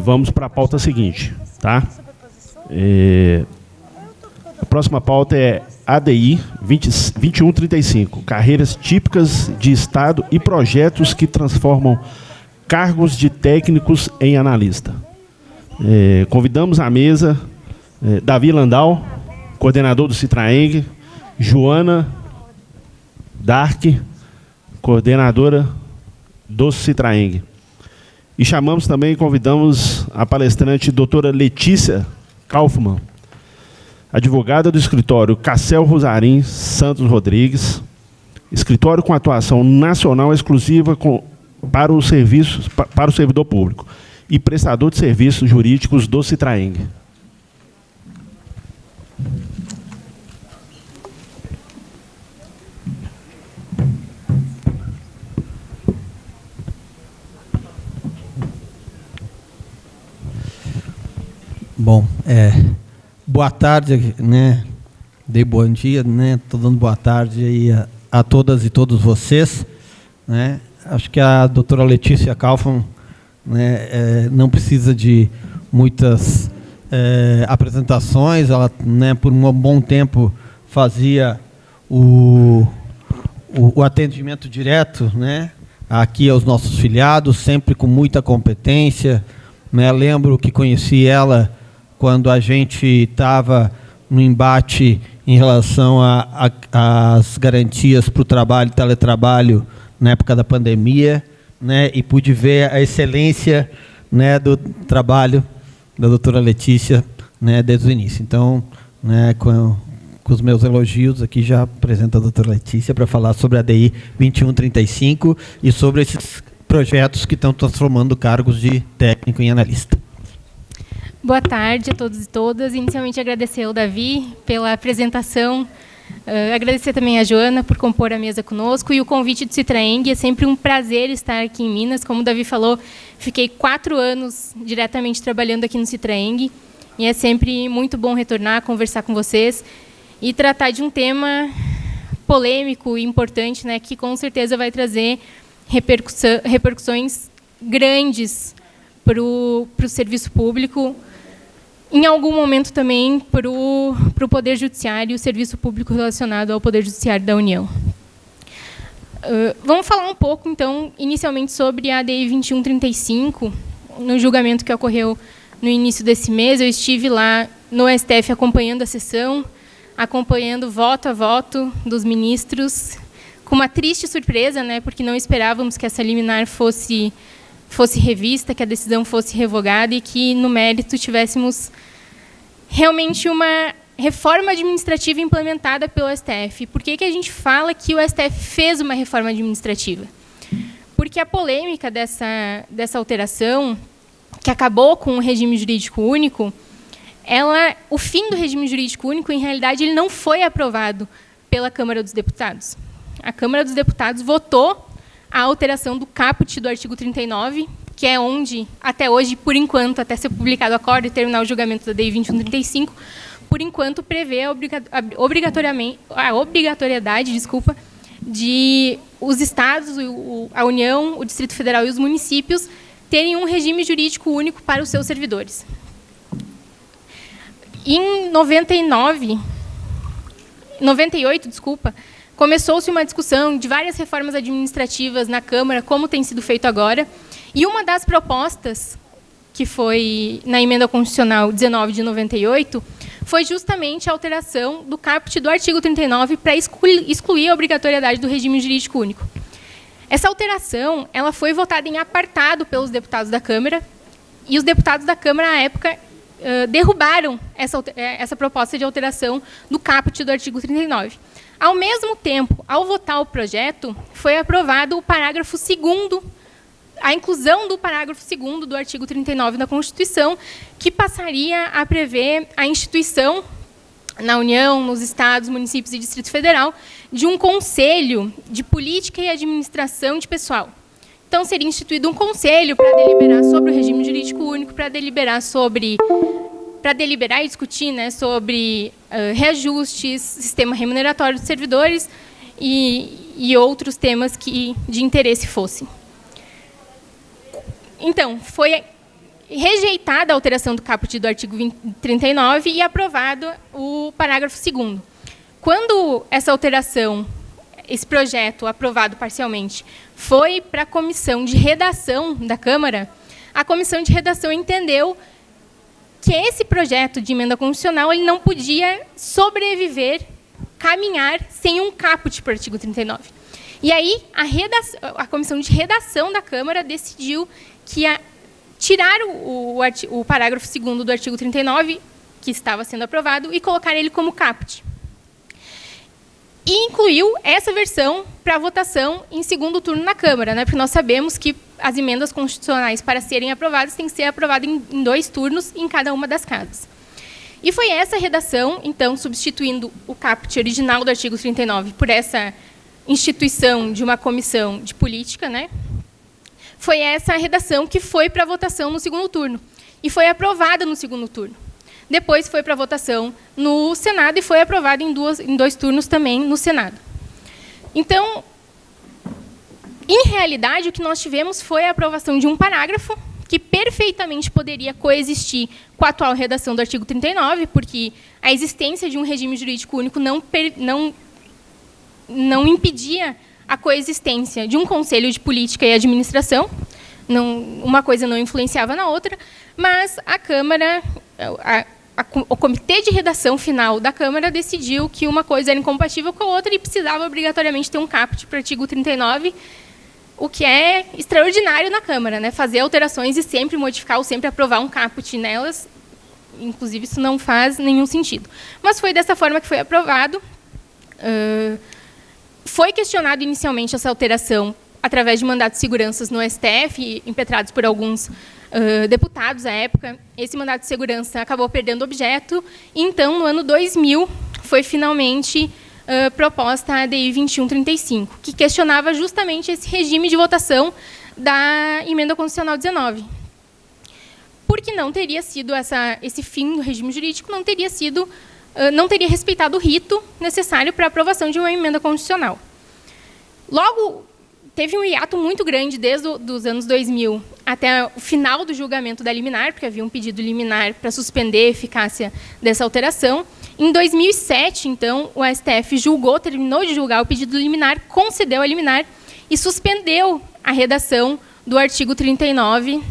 vamos para a pauta seguinte, tá? A próxima pauta é ADI 2135, carreiras típicas de Estado e projetos que transformam cargos de técnicos em analista. Convidamos à mesa Davi Landau, coordenador do Citraeng, Joana Dark, coordenadora do Citraeng. E chamamos também e convidamos a palestrante doutora Letícia Kaufmann, advogada do escritório Cassel Rosarim Santos Rodrigues, escritório com atuação nacional exclusiva para o servidor público e prestador de serviços jurídicos do Citraeng. Bom, boa tarde, né? Dei bom dia, né? Estou dando boa tarde aí a todas e todos vocês, né? Acho que a doutora Letícia Kaufmann, né, não precisa de muitas apresentações. Ela, né, por um bom tempo fazia o atendimento direto, né, aqui aos nossos filiados, sempre com muita competência, né? Lembro que conheci ela quando a gente estava no embate em relação às garantias para o trabalho e teletrabalho na época da pandemia, né, e pude ver a excelência, né, do trabalho da doutora Letícia, né, desde o início. Então, né, com os meus elogios, aqui já apresento a doutora Letícia para falar sobre a ADI 2135 e sobre esses projetos que estão transformando cargos de técnico em analista. Boa tarde a todos e todas. Inicialmente, agradecer ao Davi pela apresentação, agradecer também a Joana por compor a mesa conosco e o convite do Citraeng. É sempre um prazer estar aqui em Minas. Como o Davi falou, fiquei 4 anos diretamente trabalhando aqui no Citraeng e é sempre muito bom retornar, conversar com vocês e tratar de um tema polêmico e importante, né, que com certeza vai trazer repercussões grandes para o serviço público, em algum momento também para o Poder Judiciário e o serviço público relacionado ao Poder Judiciário da União. Vamos falar um pouco, então, inicialmente sobre a ADI 2135. No julgamento que ocorreu no início desse mês, eu estive lá no STF acompanhando a sessão, acompanhando voto a voto dos ministros, com uma triste surpresa, né, porque não esperávamos que essa liminar fosse revista, que a decisão fosse revogada e que, no mérito, tivéssemos realmente uma reforma administrativa implementada pelo STF. Por que a gente fala que o STF fez uma reforma administrativa? Porque a polêmica dessa alteração, que acabou com o regime jurídico único, o fim do regime jurídico único, em realidade, ele não foi aprovado pela Câmara dos Deputados. A Câmara dos Deputados votou a alteração do caput do artigo 39, que é onde, até hoje, por enquanto, até ser publicado o acordo e terminar o julgamento da DI 2135, por enquanto prevê a obrigatoriedade, de os estados, a União, o Distrito Federal e os municípios terem um regime jurídico único para os seus servidores. Em 98, começou-se uma discussão de várias reformas administrativas na Câmara, como tem sido feito agora, e uma das propostas, que foi na Emenda Constitucional 19 de 98, foi justamente a alteração do caput do artigo 39 para excluir a obrigatoriedade do regime jurídico único. Essa alteração ela foi votada em apartado pelos deputados da Câmara, e os deputados da Câmara, à época, derrubaram essa proposta de alteração do caput do artigo 39. Ao mesmo tempo, ao votar o projeto, foi aprovado o parágrafo 2º, a inclusão do parágrafo 2º do artigo 39 da Constituição, que passaria a prever a instituição na União, nos estados, municípios e Distrito Federal, de um conselho de política e administração de pessoal. Então, seria instituído um conselho para deliberar sobre o regime jurídico único, para deliberar e discutir, né, sobre reajustes, sistema remuneratório dos servidores e outros temas que de interesse fossem. Então, foi rejeitada a alteração do caput do artigo 39 e aprovado o parágrafo 2º. Quando essa alteração, esse projeto aprovado parcialmente, foi para a comissão de redação da Câmara, a comissão de redação entendeu que esse projeto de emenda constitucional ele não podia sobreviver, caminhar, sem um caput para o artigo 39. E aí, a comissão de redação da Câmara decidiu que tirar o parágrafo 2º do artigo 39, que estava sendo aprovado, e colocar ele como caput. E incluiu essa versão para votação em segundo turno na Câmara, né? Porque nós sabemos que as emendas constitucionais, para serem aprovadas, têm que ser aprovadas em 2 turnos em cada uma das casas. E foi essa redação, então, substituindo o caput original do artigo 39 por essa instituição de uma comissão de política, né? Foi essa redação que foi para votação no segundo turno. E foi aprovada no segundo turno. Depois foi para votação no Senado e foi aprovada em 2 turnos também no Senado. Então, em realidade, o que nós tivemos foi a aprovação de um parágrafo que perfeitamente poderia coexistir com a atual redação do artigo 39, porque a existência de um regime jurídico único não impedia a coexistência de um conselho de política e administração, uma coisa não influenciava na outra, mas a Câmara, o comitê de redação final da Câmara decidiu que uma coisa era incompatível com a outra e precisava obrigatoriamente ter um caput para o artigo 39, o que é extraordinário na Câmara, né? Fazer alterações e sempre modificar ou sempre aprovar um caput nelas, inclusive isso não faz nenhum sentido. Mas foi dessa forma que foi aprovado. Foi questionado inicialmente essa alteração através de mandatos de segurança no STF, impetrados por alguns deputados à época. Esse mandato de segurança acabou perdendo objeto, e então, no ano 2000, foi finalmente proposta a ADI 2135, que questionava justamente esse regime de votação da Emenda Constitucional 19. Porque não teria sido esse fim do regime jurídico, não teria respeitado o rito necessário para a aprovação de uma emenda constitucional. Logo, teve um hiato muito grande desde os anos 2000 até o final do julgamento da liminar, porque havia um pedido liminar para suspender a eficácia dessa alteração. Em 2007, então, o STF terminou de julgar o pedido liminar, concedeu a liminar e suspendeu a redação do artigo 39,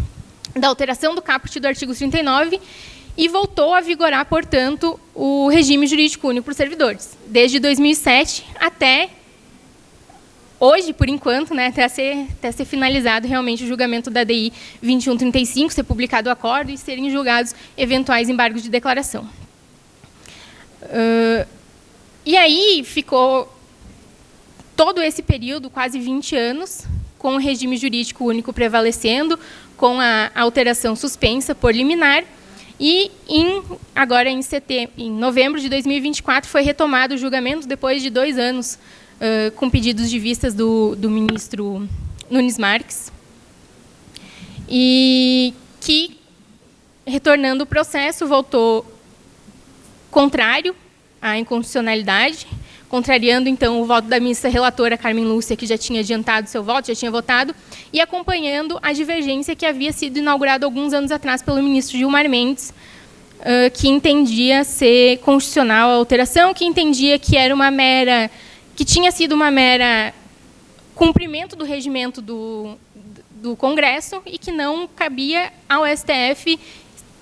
da alteração do caput do artigo 39, e voltou a vigorar, portanto, o regime jurídico único para os servidores, desde 2007 até hoje, por enquanto, né, até ser finalizado realmente o julgamento da ADI 2135, ser publicado o acordo e serem julgados eventuais embargos de declaração. E aí ficou todo esse período, quase 20 anos, com o regime jurídico único prevalecendo, com a alteração suspensa por liminar, e agora em novembro de 2024 foi retomado o julgamento depois de 2 anos, com pedidos de vistas do ministro Nunes Marques, e que, retornando o processo, voltou contrário à inconstitucionalidade, contrariando, então, o voto da ministra relatora Carmen Lúcia, que já tinha adiantado seu voto, já tinha votado, e acompanhando a divergência que havia sido inaugurada alguns anos atrás pelo ministro Gilmar Mendes, que entendia ser constitucional a alteração, que entendia que tinha sido uma mera cumprimento do regimento do Congresso e que não cabia ao STF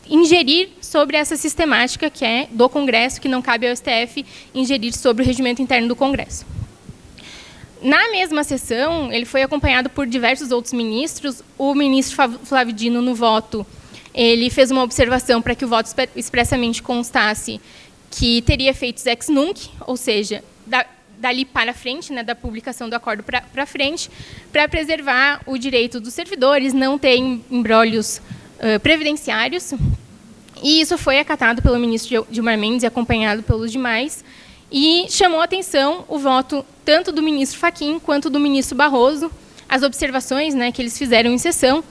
ingerir sobre essa sistemática que é do Congresso, que não cabe ao STF ingerir sobre o regimento interno do Congresso. Na mesma sessão, ele foi acompanhado por diversos outros ministros. O ministro Flávio Dino, no voto, ele fez uma observação para que o voto expressamente constasse que teria efeitos ex nunc, ou seja, dali para frente, né, da publicação do acordo para frente, para preservar o direito dos servidores, não ter embrólios previdenciários. E isso foi acatado pelo ministro Gilmar Mendes e acompanhado pelos demais, e chamou a atenção o voto tanto do ministro Fachin quanto do ministro Barroso, as observações, né, que eles fizeram em sessão.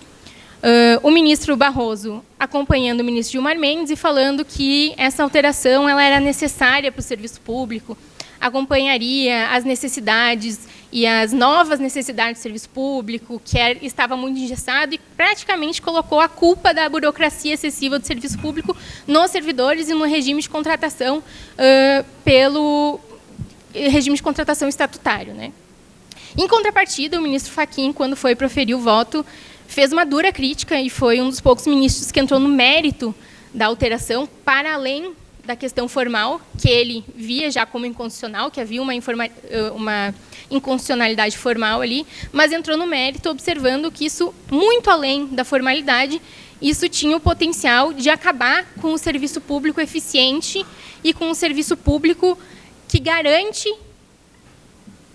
O ministro Barroso acompanhando o ministro Gilmar Mendes e falando que essa alteração ela era necessária para o serviço público, acompanharia as necessidades e as novas necessidades do serviço público, que estava muito engessado, e praticamente colocou a culpa da burocracia excessiva do serviço público nos servidores e no regime de contratação pelo regime de contratação estatutário, né? Em contrapartida, o ministro Fachin, quando foi proferir o voto, fez uma dura crítica e foi um dos poucos ministros que entrou no mérito da alteração, para além da questão formal, que ele via já como inconstitucional, que havia uma inconstitucionalidade formal ali, mas entrou no mérito observando que isso, muito além da formalidade, isso tinha o potencial de acabar com o serviço público eficiente e com o serviço público que garante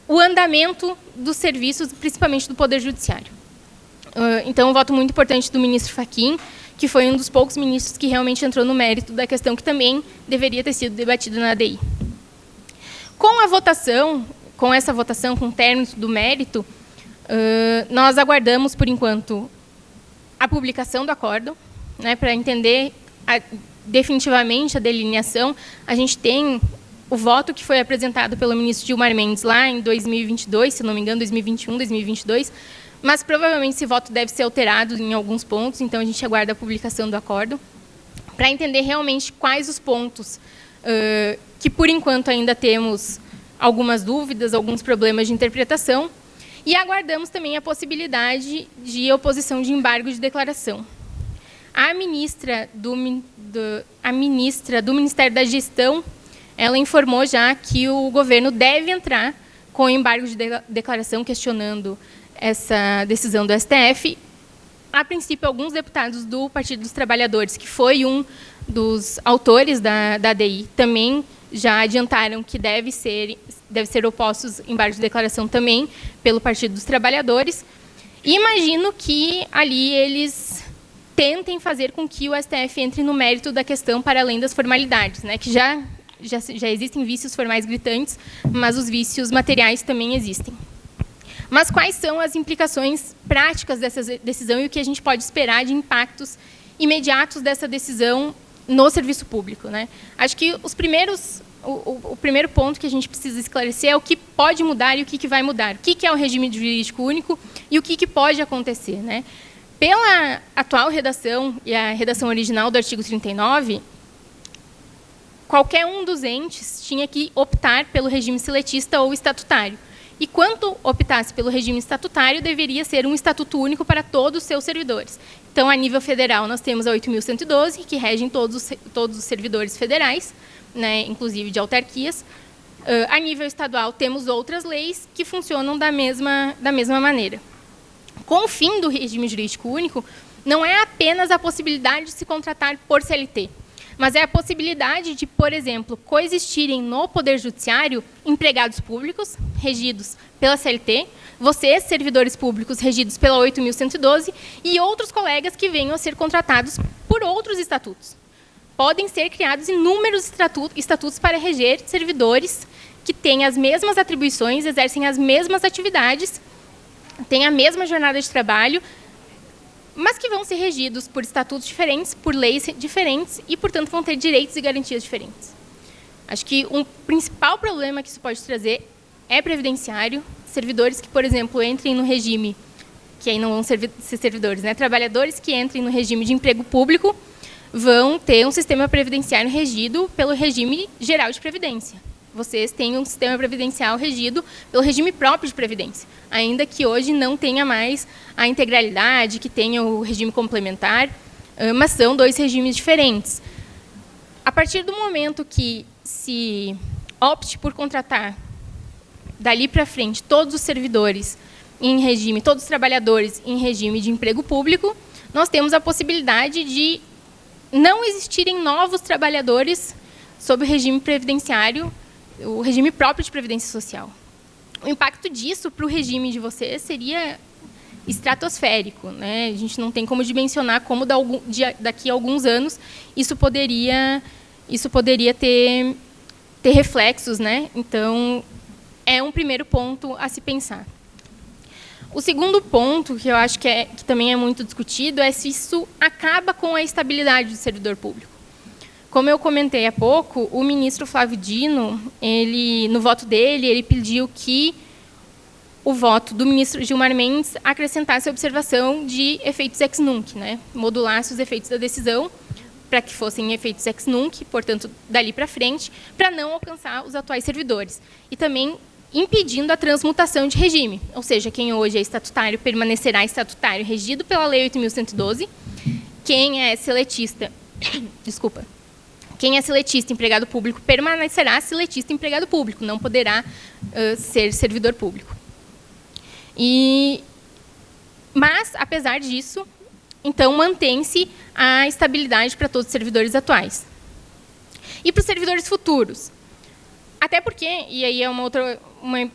o andamento dos serviços, principalmente do Poder Judiciário. Então, um voto muito importante do ministro Fachin, que foi um dos poucos ministros que realmente entrou no mérito da questão que também deveria ter sido debatida na ADI. Com a votação, com essa votação, com o término do mérito, nós aguardamos, por enquanto, a publicação do acórdão, né, para entender definitivamente a delineação. A gente tem o voto que foi apresentado pelo ministro Gilmar Mendes lá em 2022, se não me engano, 2021, 2022, mas provavelmente esse voto deve ser alterado em alguns pontos, então a gente aguarda a publicação do acórdão, para entender realmente quais os pontos que, por enquanto, ainda temos algumas dúvidas, alguns problemas de interpretação, e aguardamos também a possibilidade de oposição de embargo de declaração. A ministra do Ministério da Gestão, ela informou já que o governo deve entrar com embargo de declaração, questionando essa decisão do STF. A princípio, alguns deputados do Partido dos Trabalhadores, que foi um dos autores da ADI, também já adiantaram que deve ser opostos embargo de declaração também pelo Partido dos Trabalhadores. E imagino que ali eles tentem fazer com que o STF entre no mérito da questão para além das formalidades, né, que já existem vícios formais gritantes, mas os vícios materiais também existem. Mas quais são as implicações práticas dessa decisão e o que a gente pode esperar de impactos imediatos dessa decisão no serviço público, né? Acho que o primeiro ponto que a gente precisa esclarecer é o que pode mudar e o que vai mudar. O que é o regime jurídico único e o que pode acontecer, né? Pela atual redação e a redação original do artigo 39, qualquer um dos entes tinha que optar pelo regime seletista ou estatutário. E quando optasse pelo regime estatutário, deveria ser um estatuto único para todos os seus servidores. Então, a nível federal, nós temos a 8.112, que regem todos os servidores federais, né, inclusive de autarquias. A nível estadual, temos outras leis que funcionam da mesma maneira. Com o fim do regime jurídico único, não é apenas a possibilidade de se contratar por CLT, mas é a possibilidade de, por exemplo, coexistirem no Poder Judiciário empregados públicos regidos pela CLT, vocês, servidores públicos regidos pela 8.112, e outros colegas que venham a ser contratados por outros estatutos. Podem ser criados inúmeros estatutos para reger servidores que têm as mesmas atribuições, exercem as mesmas atividades, têm a mesma jornada de trabalho, mas que vão ser regidos por estatutos diferentes, por leis diferentes e, portanto, vão ter direitos e garantias diferentes. Acho que um principal problema que isso pode trazer é previdenciário. Servidores que, por exemplo, entrem no regime, que aí não vão ser servidores, né? Trabalhadores que entrem no regime de emprego público vão ter um sistema previdenciário regido pelo regime geral de previdência. Vocês têm um sistema previdencial regido pelo regime próprio de previdência, ainda que hoje não tenha mais a integralidade, que tenha o regime complementar, mas são dois regimes diferentes. A partir do momento que se opte por contratar, dali para frente, todos os servidores em regime, todos os trabalhadores em regime de emprego público, nós temos a possibilidade de não existirem novos trabalhadores sob o regime previdenciário, o regime próprio de previdência social. O impacto disso para o regime de vocês seria estratosférico, né? A gente não tem como dimensionar como daqui a alguns anos isso poderia ter reflexos, né? Então, é um primeiro ponto a se pensar. O segundo ponto, que eu acho que também é muito discutido, é se isso acaba com a estabilidade do servidor público. Como eu comentei há pouco, o ministro Flávio Dino, no voto dele, ele pediu que o voto do ministro Gilmar Mendes acrescentasse a observação de efeitos ex nunc, né? Modulasse os efeitos da decisão para que fossem efeitos ex nunc, portanto, dali para frente, para não alcançar os atuais servidores. E também impedindo a transmutação de regime, ou seja, quem hoje é estatutário permanecerá estatutário regido pela Lei 8.112, quem é seletista, desculpa, quem é seletista empregado público permanecerá seletista empregado público, não poderá ser servidor público. Mas, apesar disso, então, mantém-se a estabilidade para todos os servidores atuais. E para os servidores futuros? Até porque, e aí é uma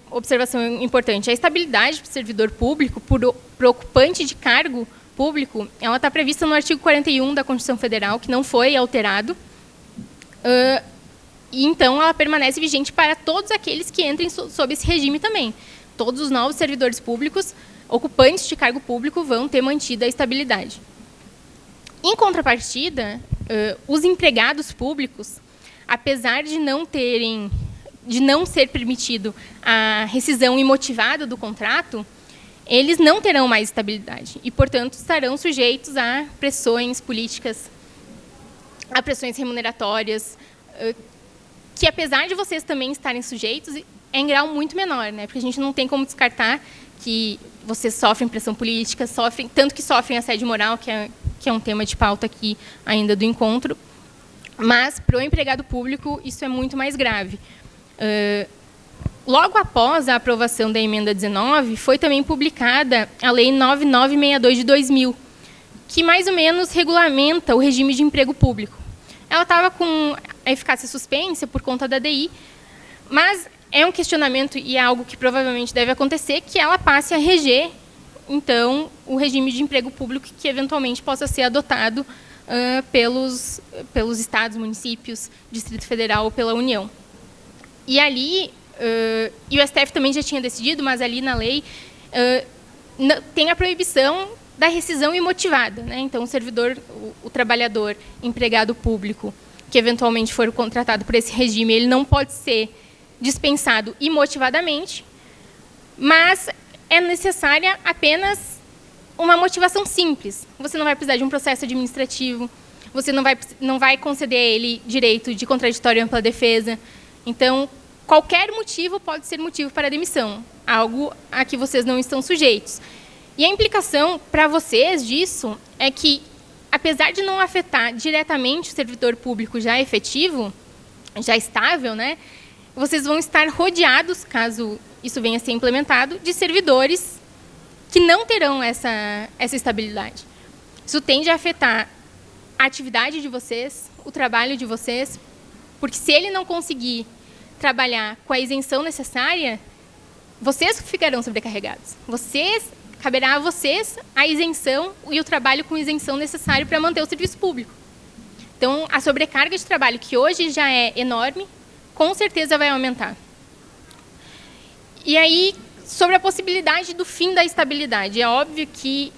observação importante, a estabilidade para o servidor público, por ocupante de cargo público, ela está prevista no artigo 41 da Constituição Federal, que não foi alterado, e então ela permanece vigente para todos aqueles que entrem sob esse regime também. Todos os novos servidores públicos, ocupantes de cargo público, vão ter mantida a estabilidade. Em contrapartida, os empregados públicos, apesar de não ser permitido a rescisão imotivada do contrato, eles não terão mais estabilidade e, portanto, estarão sujeitos a pressões políticas, a pressões remuneratórias, que, apesar de vocês também estarem sujeitos, é em grau muito menor, né? Porque a gente não tem como descartar que vocês sofrem pressão política, tanto que sofrem assédio moral, que é um tema de pauta aqui ainda do encontro, mas, para o empregado público, isso é muito mais grave. Logo após a aprovação da emenda 19, foi também publicada a Lei 9962 de 2000, que mais ou menos regulamenta o regime de emprego público. Ela estava com a eficácia suspensa por conta da DI, mas é um questionamento e é algo que provavelmente deve acontecer, que ela passe a reger, então, o regime de emprego público que eventualmente possa ser adotado pelos estados, municípios, Distrito Federal ou pela União. E ali, e o STF também já tinha decidido, mas ali na lei tem a proibição da rescisão imotivada, né? Então, o servidor, o trabalhador, empregado público, que eventualmente for contratado por esse regime, ele não pode ser dispensado imotivadamente, mas é necessária apenas uma motivação simples. Você não vai precisar de um processo administrativo, você não vai conceder a ele direito de contraditório e ampla defesa. Então, qualquer motivo pode ser motivo para a demissão, algo a que vocês não estão sujeitos. E a implicação para vocês disso é que, apesar de não afetar diretamente o servidor público já efetivo, já estável, né, vocês vão estar rodeados, caso isso venha a ser implementado, de servidores que não terão essa estabilidade. Isso tende a afetar a atividade de vocês, o trabalho de vocês, porque se ele não conseguir trabalhar com a isenção necessária, vocês ficarão sobrecarregados. Caberá a vocês a isenção e o trabalho com isenção necessário para manter o serviço público. Então, a sobrecarga de trabalho, que hoje já é enorme, com certeza vai aumentar. E aí, sobre a possibilidade do fim da estabilidade, é óbvio que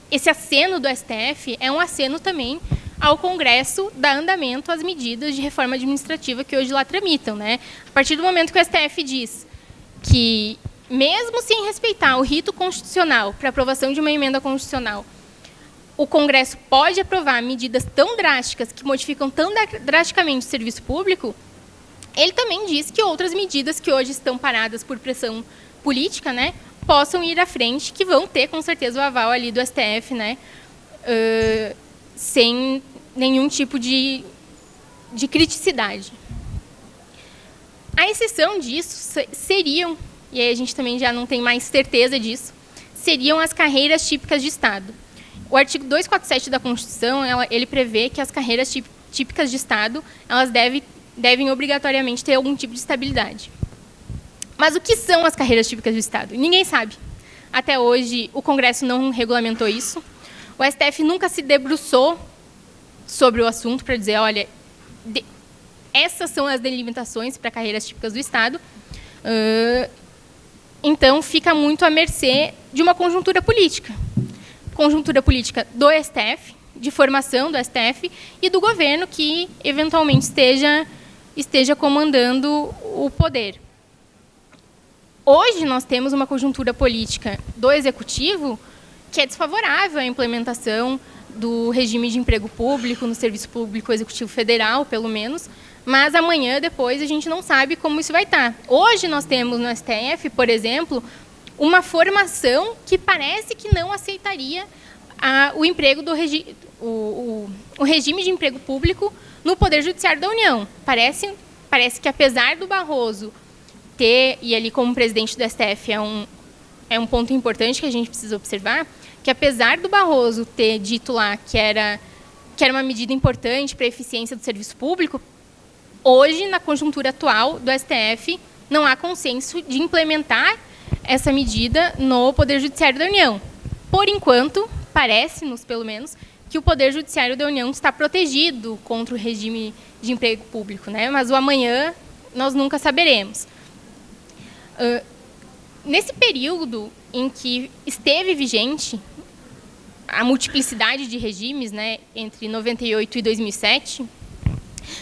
esse aceno do STF é um aceno também ao Congresso dar andamento às medidas de reforma administrativa que hoje lá tramitam, né? A partir do momento que o STF diz que, mesmo sem respeitar o rito constitucional para aprovação de uma emenda constitucional, o Congresso pode aprovar medidas tão drásticas, que modificam tão drasticamente o serviço público, ele também diz que outras medidas que hoje estão paradas por pressão política, né, possam ir à frente, que vão ter, com certeza, o aval ali do STF, né, sem nenhum tipo de criticidade. A exceção disso seriam, e aí a gente também já não tem mais certeza disso, seriam as carreiras típicas de Estado. O artigo 247 da Constituição, ele prevê que as carreiras típicas de Estado, elas devem obrigatoriamente ter algum tipo de estabilidade. Mas o que são as carreiras típicas do Estado? Ninguém sabe. Até hoje, o Congresso não regulamentou isso. O STF nunca se debruçou sobre o assunto para dizer, olha, essas são as delimitações para carreiras típicas do Estado. Então, fica muito à mercê de uma conjuntura política. Conjuntura política do STF, de formação do STF, e do governo que, eventualmente, esteja comandando o poder. Hoje nós temos uma conjuntura política do Executivo que é desfavorável à implementação do regime de emprego público no Serviço Público Executivo Federal, pelo menos, mas amanhã, depois, a gente não sabe como isso vai estar. Hoje nós temos no STF, por exemplo, uma formação que parece que não aceitaria o emprego do o regime de emprego público no Poder Judiciário da União. Parece que, apesar do Barroso ter, e ali como presidente do STF é um ponto importante que a gente precisa observar, que apesar do Barroso ter dito lá que era uma medida importante para a eficiência do serviço público, hoje, na conjuntura atual do STF, não há consenso de implementar essa medida no Poder Judiciário da União. Por enquanto, parece-nos, pelo menos, que o Poder Judiciário da União está protegido contra o regime de emprego público, né? Mas o amanhã nós nunca saberemos. Nesse período em que esteve vigente a multiplicidade de regimes, né, entre 98 e 2007,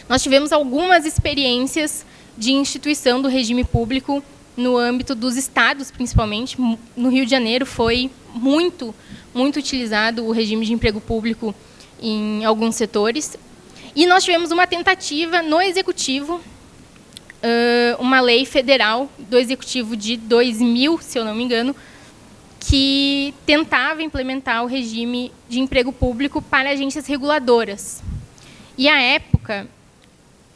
nós tivemos algumas experiências de instituição do regime público no âmbito dos estados, principalmente. No Rio de Janeiro foi muito utilizado o regime de emprego público em alguns setores. E nós tivemos uma tentativa no Executivo, uma lei federal do Executivo de 2000, se eu não me engano, que tentava implementar o regime de emprego público para agências reguladoras. E, à época,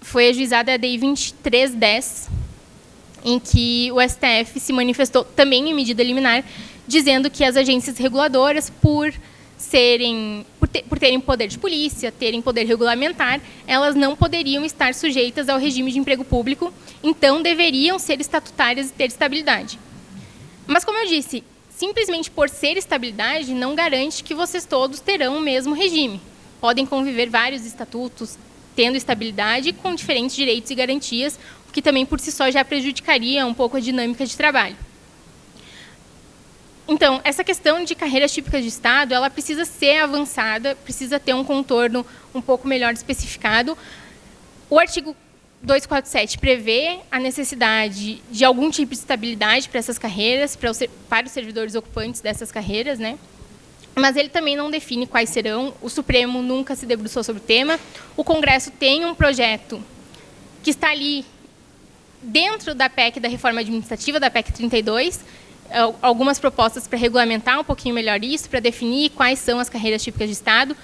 foi ajuizada a DI 2310, em que o STF se manifestou também em medida liminar, dizendo que as agências reguladoras, por terem poder de polícia, terem poder regulamentar, elas não poderiam estar sujeitas ao regime de emprego público, então deveriam ser estatutárias e ter estabilidade. Mas, como eu disse, simplesmente por ser estabilidade não garante que vocês todos terão o mesmo regime. Podem conviver vários estatutos tendo estabilidade com diferentes direitos e garantias, o que também por si só já prejudicaria um pouco a dinâmica de trabalho. Então, essa questão de carreiras típicas de Estado, ela precisa ser avançada, precisa ter um contorno um pouco melhor especificado. O artigo 247 prevê a necessidade de algum tipo de estabilidade para essas carreiras, para os servidores ocupantes dessas carreiras, né? Mas ele também não define quais serão. O Supremo nunca se debruçou sobre o tema. O Congresso tem um projeto que está ali dentro da PEC da reforma administrativa, da PEC 32, algumas propostas para regulamentar um pouquinho melhor isso, para definir quais são as carreiras típicas de Estado,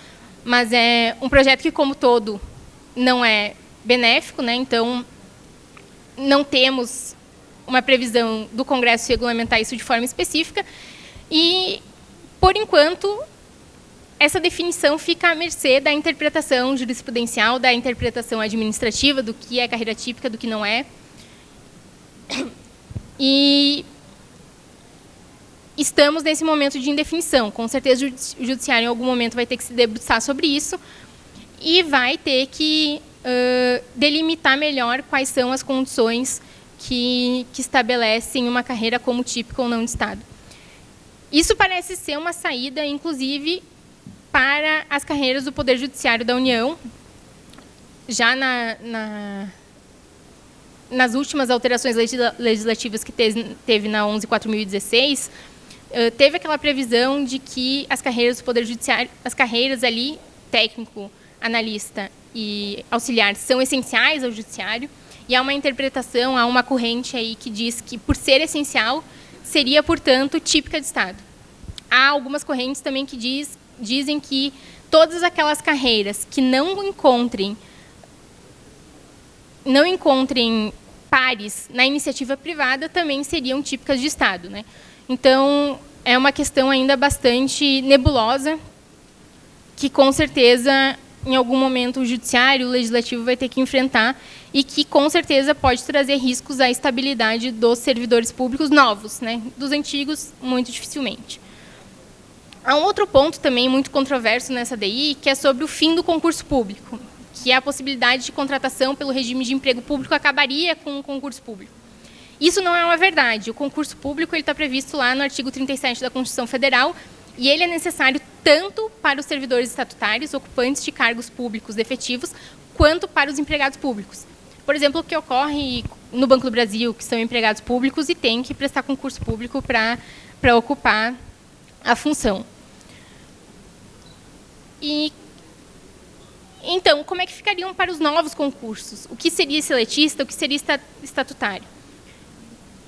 mas é um projeto que, como todo, não é benéfico, né? Então, não temos uma previsão do Congresso regulamentar isso de forma específica e, por enquanto, essa definição fica à mercê da interpretação jurisprudencial, da interpretação administrativa do que é carreira típica, do que não é. E estamos nesse momento de indefinição. Com certeza, o Judiciário, em algum momento, vai ter que se debruçar sobre isso e vai ter que delimitar melhor quais são as condições que estabelecem uma carreira como típica ou não de Estado. Isso parece ser uma saída, inclusive, para as carreiras do Poder Judiciário da União. Já nas últimas alterações legislativas que teve na 11.4.016, teve aquela previsão de que as carreiras do Poder Judiciário, as carreiras ali, técnico, analista e auxiliar, são essenciais ao Judiciário, e há uma interpretação, há uma corrente aí que diz que, por ser essencial, seria, portanto, típica de Estado. Há algumas correntes também que dizem que todas aquelas carreiras que não encontrem pares na iniciativa privada também seriam típicas de Estado, né? Então, é uma questão ainda bastante nebulosa, que, com certeza, em algum momento, o Judiciário, o Legislativo vai ter que enfrentar e que, com certeza, pode trazer riscos à estabilidade dos servidores públicos novos, né? Dos antigos, muito dificilmente. Há um outro ponto também muito controverso nessa DI, que é sobre o fim do concurso público, que é a possibilidade de contratação pelo regime de emprego público acabaria com o concurso público. Isso não é uma verdade. O concurso público está previsto lá no artigo 37 da Constituição Federal, e ele é necessário tanto para os servidores estatutários, ocupantes de cargos públicos efetivos, quanto para os empregados públicos. por exemplo, o que ocorre no Banco do Brasil, que são empregados públicos e têm que prestar concurso público para ocupar a função. E então, como é que ficariam para os novos concursos? O que seria seletista, o que seria estatutário?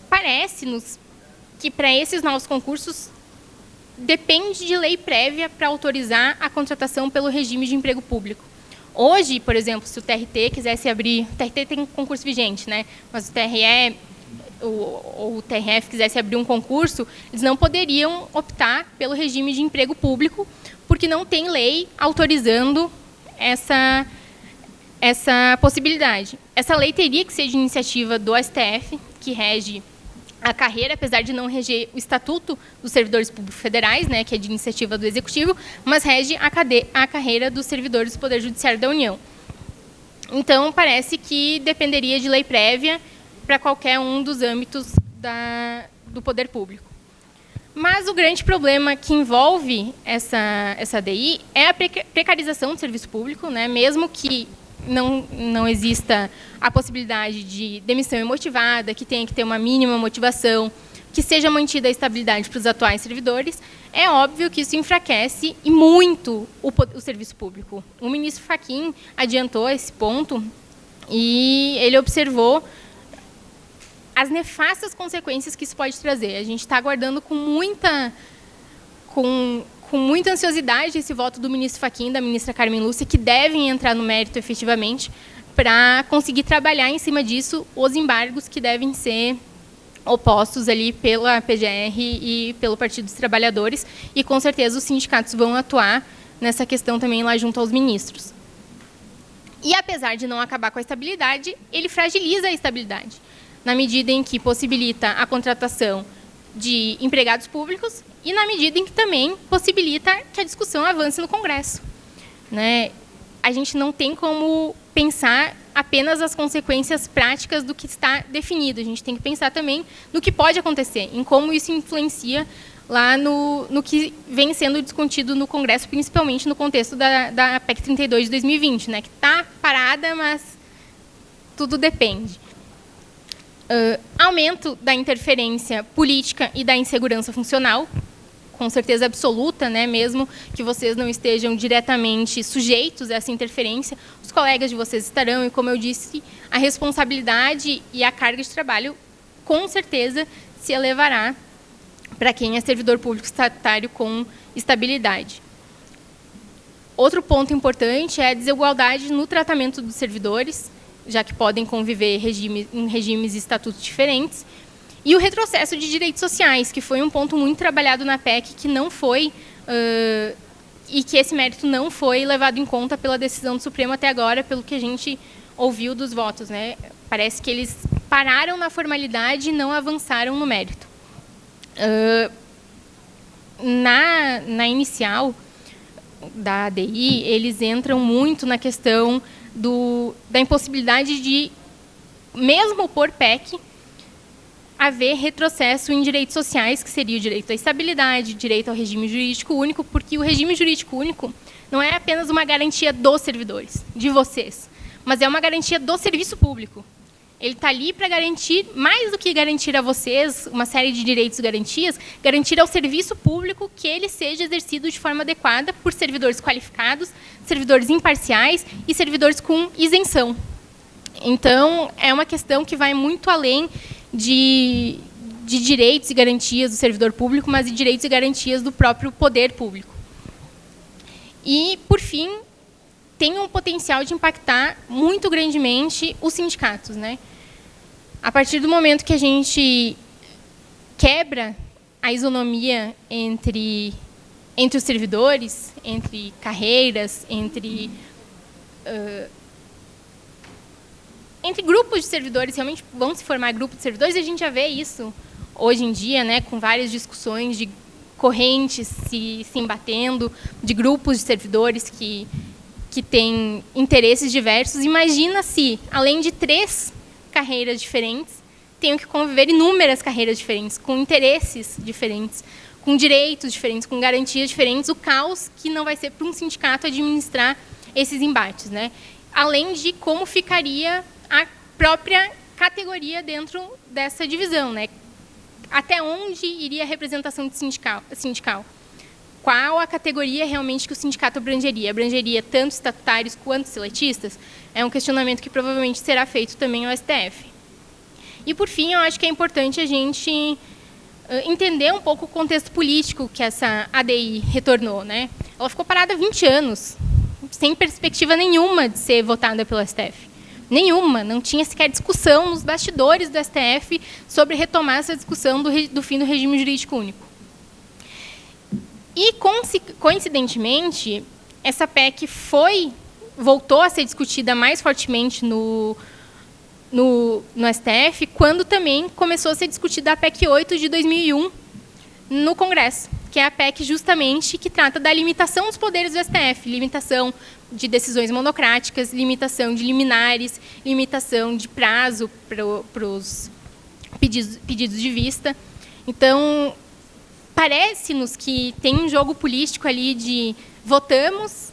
Parece-nos que, para esses novos concursos, depende de lei prévia para autorizar a contratação pelo regime de emprego público. Hoje, por exemplo, se o TRT quisesse abrir... O TRT tem concurso vigente, né? Mas o TRE ou o TRF quisesse abrir um concurso, eles não poderiam optar pelo regime de emprego público, porque não tem lei autorizando essa possibilidade. Essa lei teria que ser de iniciativa do STF, que rege a carreira, apesar de não reger o Estatuto dos Servidores Públicos Federais, né, que é de iniciativa do Executivo, mas rege a carreira dos servidores do Poder Judiciário da União. Então, parece que dependeria de lei prévia para qualquer um dos âmbitos do poder público. Mas o grande problema que envolve essa ADI é a precarização do serviço público, né? Mesmo que não exista a possibilidade de demissão imotivada, que tenha que ter uma mínima motivação, que seja mantida a estabilidade para os atuais servidores, é óbvio que isso enfraquece e muito o serviço público. O ministro Fachin adiantou esse ponto e ele observou as nefastas consequências que isso pode trazer. A gente está aguardando com muita ansiosidade esse voto do ministro Fachin, da ministra Carmen Lúcia, que devem entrar no mérito efetivamente para conseguir trabalhar em cima disso os embargos que devem ser opostos ali pela PGR e pelo Partido dos Trabalhadores, e com certeza os sindicatos vão atuar nessa questão também lá junto aos ministros. E apesar de não acabar com a estabilidade, ele fragiliza a estabilidade, na medida em que possibilita a contratação de empregados públicos e na medida em que também possibilita que a discussão avance no Congresso, né? A gente não tem como pensar apenas as consequências práticas do que está definido. A gente tem que pensar também no que pode acontecer, em como isso influencia lá no que vem sendo discutido no Congresso, principalmente no contexto da PEC 32 de 2020, né? Que está parada, mas tudo depende. Aumento da interferência política e da insegurança funcional, com certeza absoluta, né? Mesmo que vocês não estejam diretamente sujeitos a essa interferência, os colegas de vocês estarão, e, como eu disse, a responsabilidade e a carga de trabalho, com certeza, se elevará para quem é servidor público estatutário com estabilidade. Outro ponto importante é a desigualdade no tratamento dos servidores, já que podem conviver em regimes e estatutos diferentes, e o retrocesso de direitos sociais, que foi um ponto muito trabalhado na PEC, que não foi, e que esse mérito não foi levado em conta pela decisão do Supremo até agora, pelo que a gente ouviu dos votos, né? Parece que eles pararam na formalidade e não avançaram no mérito. Na inicial da ADI, eles entram muito na questão da impossibilidade de, mesmo por PEC, haver retrocesso em direitos sociais, que seria o direito à estabilidade, direito ao regime jurídico único, porque o regime jurídico único não é apenas uma garantia dos servidores, de vocês, mas é uma garantia do serviço público. Ele está ali para garantir, mais do que garantir a vocês uma série de direitos e garantias, garantir ao serviço público que ele seja exercido de forma adequada por servidores qualificados, servidores imparciais e servidores com isenção. Então, é uma questão que vai muito além de direitos e garantias do servidor público, mas de direitos e garantias do próprio poder público. E, por fim, tem um potencial de impactar muito grandemente os sindicatos, né? A partir do momento que a gente quebra a isonomia entre os servidores, entre carreiras, entre grupos de servidores, realmente vão se formar grupos de servidores, e a gente já vê isso hoje em dia, né, com várias discussões de correntes se embatendo, de grupos de servidores que têm interesses diversos. Imagina se, além de 3 carreiras diferentes, tenham que conviver inúmeras carreiras diferentes, com interesses diferentes, com direitos diferentes, com garantias diferentes, o caos que não vai ser para um sindicato administrar esses embates, né? Além de como ficaria a própria categoria dentro dessa divisão, né? Até onde iria a representação sindical? Qual a categoria realmente que o sindicato abrangeria? Abrangeria tanto estatutários quanto seletistas? É um questionamento que provavelmente será feito também ao STF. E, por fim, eu acho que é importante a gente entender um pouco o contexto político que essa ADI retornou, né? Ela ficou parada há 20 anos, sem perspectiva nenhuma de ser votada pelo STF. Nenhuma, não tinha sequer discussão nos bastidores do STF sobre retomar essa discussão do fim do regime jurídico único. E, coincidentemente, essa PEC voltou a ser discutida mais fortemente no STF, quando também começou a ser discutida a PEC 8 de 2001 no Congresso, que é a PEC justamente que trata da limitação dos poderes do STF, limitação de decisões monocráticas, limitação de liminares, limitação de prazo para os pedidos de vista. Então, parece-nos que tem um jogo político ali de votamos,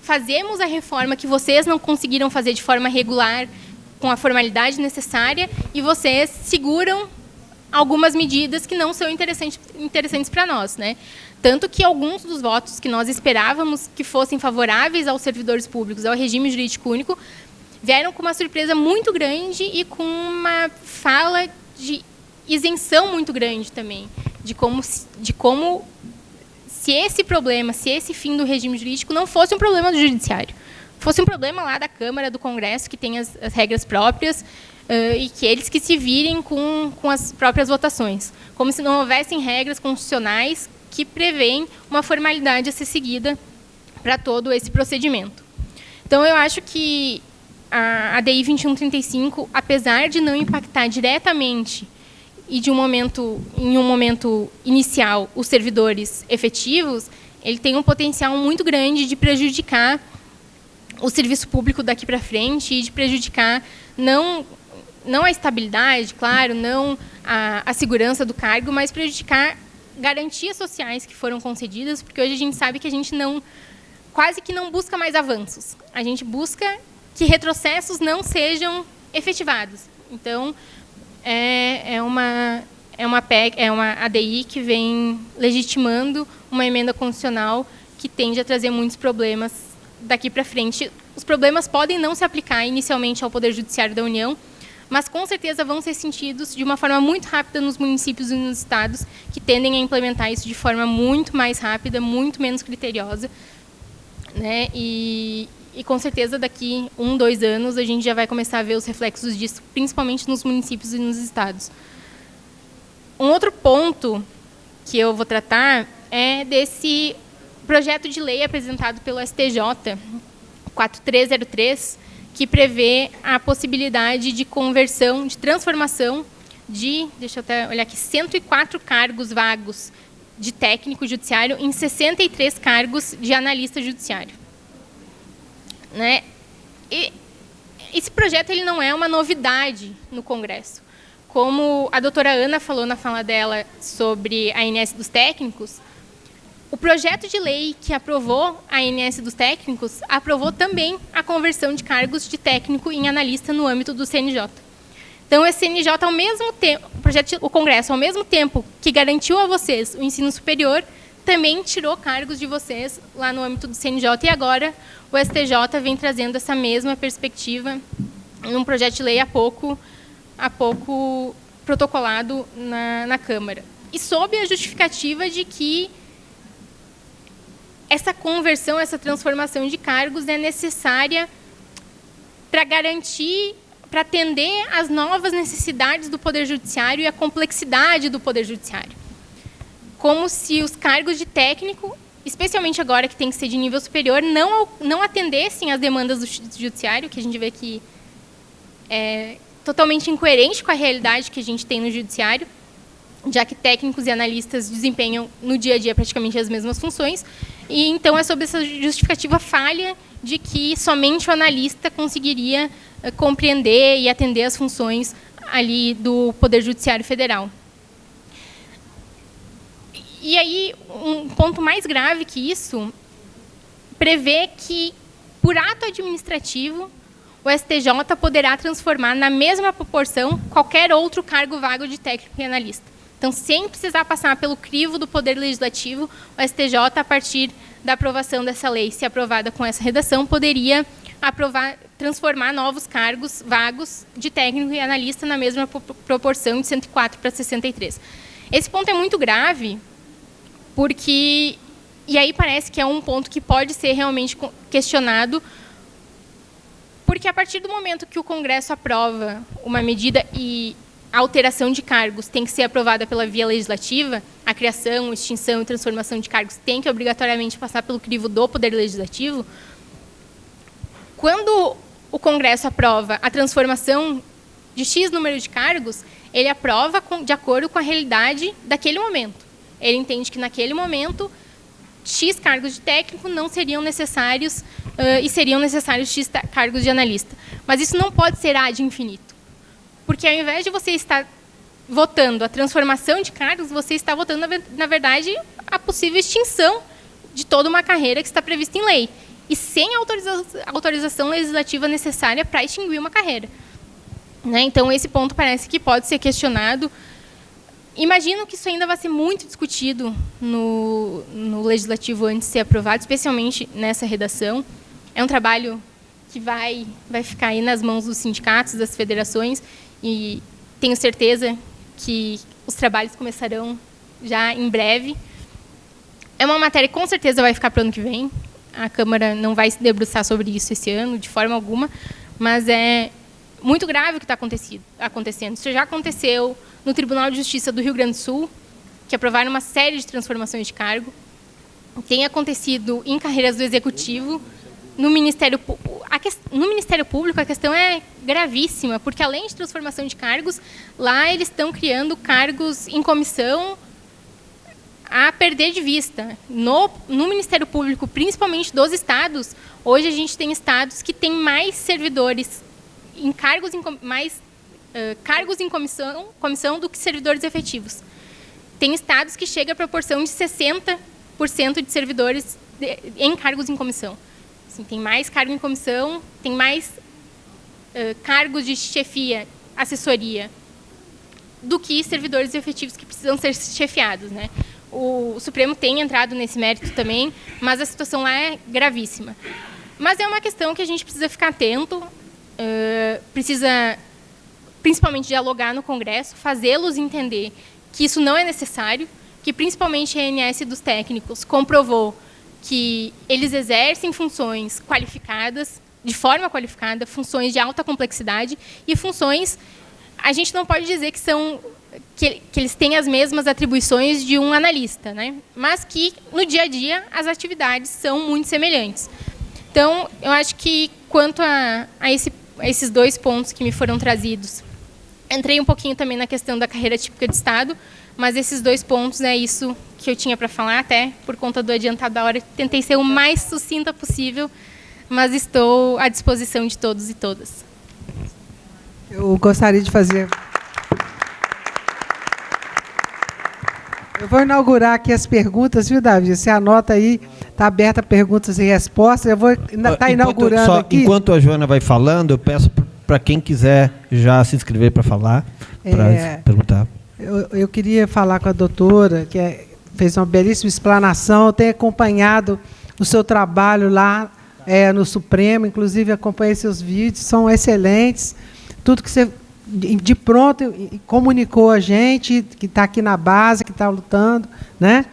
fazemos a reforma que vocês não conseguiram fazer de forma regular, com a formalidade necessária, e vocês seguram algumas medidas que não são interessantes para nós, né? Tanto que alguns dos votos que nós esperávamos que fossem favoráveis aos servidores públicos, ao regime jurídico único, vieram com uma surpresa muito grande e com uma fala de isenção muito grande também, de como se esse problema, se esse fim do regime jurídico não fosse um problema do judiciário, fosse um problema lá da Câmara, do Congresso, que tem as regras próprias, e que eles que se virem com as próprias votações, como se não houvessem regras constitucionais que prevêem uma formalidade a ser seguida para todo esse procedimento. Então, eu acho que a ADI 2135, apesar de não impactar diretamente e em um momento inicial os servidores efetivos, ele tem um potencial muito grande de prejudicar o serviço público daqui para frente e de prejudicar não a estabilidade, claro, não a segurança do cargo, mas prejudicar garantias sociais que foram concedidas, porque hoje a gente sabe que a gente quase que não busca mais avanços. A gente busca que retrocessos não sejam efetivados. Então, é uma ADI que vem legitimando uma emenda constitucional que tende a trazer muitos problemas daqui para frente. Os problemas podem não se aplicar inicialmente ao Poder Judiciário da União, mas com certeza vão ser sentidos de uma forma muito rápida nos municípios e nos estados, que tendem a implementar isso de forma muito mais rápida, muito menos criteriosa, né? E com certeza daqui 1, 2 anos a gente já vai começar a ver os reflexos disso, principalmente nos municípios e nos estados. Um outro ponto que eu vou tratar é desse projeto de lei apresentado pelo STJ, 4303, que prevê a possibilidade de conversão, de transformação de, deixa eu até olhar aqui, 104 cargos vagos de técnico judiciário em 63 cargos de analista judiciário. Né? E esse projeto ele não é uma novidade no Congresso. Como a doutora Ana falou na fala dela sobre a ANS dos técnicos, o projeto de lei que aprovou a ANS dos técnicos aprovou também a conversão de cargos de técnico em analista no âmbito do CNJ. Então, o CNJ, ao mesmo tempo, o Congresso, ao mesmo tempo que garantiu a vocês o ensino superior, também tirou cargos de vocês lá no âmbito do CNJ. E agora o STJ vem trazendo essa mesma perspectiva num projeto de lei há pouco protocolado na Câmara. E sob a justificativa de que essa conversão, essa transformação de cargos é necessária para garantir, para atender às novas necessidades do Poder Judiciário e à complexidade do Poder Judiciário. Como se os cargos de técnico, especialmente agora que tem que ser de nível superior, não atendessem às demandas do Judiciário, que a gente vê que é totalmente incoerente com a realidade que a gente tem no Judiciário, já que técnicos e analistas desempenham no dia a dia praticamente as mesmas funções. E então é sobre essa justificativa falha de que somente o analista conseguiria compreender e atender às funções ali do Poder Judiciário Federal. E aí, um ponto mais grave que isso, prevê que, por ato administrativo, o STJ poderá transformar na mesma proporção qualquer outro cargo vago de técnico e analista. Então, sem precisar passar pelo crivo do Poder Legislativo, o STJ, a partir da aprovação dessa lei, se aprovada com essa redação, poderia transformar novos cargos vagos de técnico e analista na mesma proporção de 104 para 63. Esse ponto é muito grave, porque... E aí parece que é um ponto que pode ser realmente questionado, porque a partir do momento que o Congresso aprova uma medida e a alteração de cargos tem que ser aprovada pela via legislativa, a criação, extinção e transformação de cargos tem que obrigatoriamente passar pelo crivo do Poder Legislativo, quando o Congresso aprova a transformação de X número de cargos, ele aprova de acordo com a realidade daquele momento. Ele entende que, naquele momento, X cargos de técnico não seriam necessários e seriam necessários X cargos de analista. Mas isso não pode ser ad infinito. Porque, ao invés de você estar votando a transformação de cargos, você está votando, na verdade, a possível extinção de toda uma carreira que está prevista em lei. E sem a autorização legislativa necessária para extinguir uma carreira. Né? Então, esse ponto parece que pode ser questionado. Imagino que isso ainda vai ser muito discutido no Legislativo antes de ser aprovado, especialmente nessa redação. É um trabalho que vai ficar aí nas mãos dos sindicatos, das federações, e tenho certeza que os trabalhos começarão já em breve. É uma matéria que, com certeza, vai ficar para o ano que vem. A Câmara não vai se debruçar sobre isso esse ano, de forma alguma, mas é muito grave o que está acontecendo. Isso já aconteceu no Tribunal de Justiça do Rio Grande do Sul, que aprovaram uma série de transformações de cargo. Tem acontecido em carreiras do Executivo. No Ministério Público, a questão é gravíssima, porque, além de transformação de cargos, lá eles estão criando cargos em comissão a perder de vista. No Ministério Público, principalmente dos estados, hoje a gente tem estados que têm mais servidores em cargos em comissão do que servidores efetivos. Tem estados que chega à proporção de 60% de servidores em cargos em comissão. Assim, tem mais cargo em comissão, tem mais cargos de chefia, assessoria, do que servidores efetivos que precisam ser chefiados, né? O Supremo tem entrado nesse mérito também, mas a situação lá é gravíssima. Mas é uma questão que a gente precisa ficar atento, precisa principalmente dialogar no Congresso, fazê-los entender que isso não é necessário, que principalmente a ANS dos técnicos comprovou que eles exercem funções qualificadas, de forma qualificada, funções de alta complexidade e funções, a gente não pode dizer que eles têm as mesmas atribuições de um analista, né? Mas que, no dia a dia, as atividades são muito semelhantes. Então, eu acho que, quanto a esses dois pontos que me foram trazidos, entrei um pouquinho também na questão da carreira típica de Estado, mas esses dois pontos é isso que eu tinha para falar, até por conta do adiantado da hora. Tentei ser o mais sucinta possível, mas estou à disposição de todos e todas. Eu gostaria de fazer... Eu vou inaugurar aqui as perguntas, viu, Davi? Você anota aí, está aberta perguntas e respostas. Eu vou estar inaugurando aqui. Enquanto a Joana vai falando, eu peço para quem quiser já se inscrever para falar, para perguntar. Eu queria falar com a doutora, que fez uma belíssima explanação. Eu tenho acompanhado o seu trabalho lá no Supremo, inclusive acompanhei seus vídeos, são excelentes. Tudo que você de pronto comunicou a gente, que está aqui na base, que está lutando, né?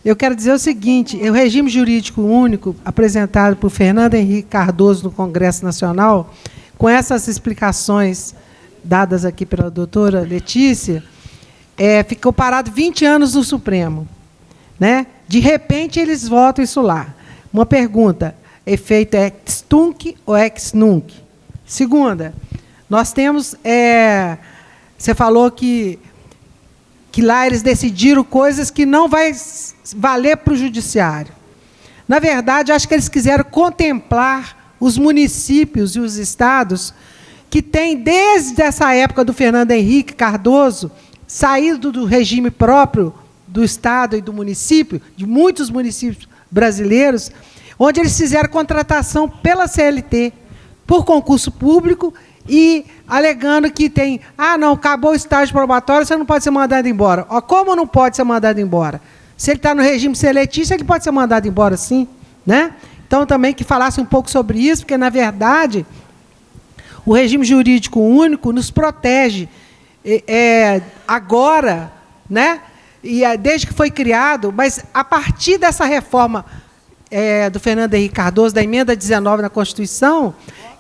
Eu quero dizer o seguinte: o regime jurídico único apresentado por Fernando Henrique Cardoso no Congresso Nacional, com essas explicações dadas aqui pela doutora Letícia, ficou parado 20 anos no Supremo, né? De repente, eles votam isso lá. Uma pergunta: efeito ex tunc ou ex nunc? Segunda, nós temos... você falou que lá eles decidiram coisas que não vai valer para o judiciário. Na verdade, acho que eles quiseram contemplar os municípios e os estados que têm, desde essa época do Fernando Henrique Cardoso, saído do regime próprio do estado e do município, de muitos municípios brasileiros, onde eles fizeram contratação pela CLT. por concurso público e alegando que tem, não, acabou o estágio probatório, você não pode ser mandado embora. Como não pode ser mandado embora? Se ele está no regime seletício, ele pode ser mandado embora, sim, né? Então, também que falasse um pouco sobre isso, porque, na verdade, o regime jurídico único nos protege agora, né? E desde que foi criado, mas a partir dessa reforma do Fernando Henrique Cardoso, da emenda 19 na Constituição,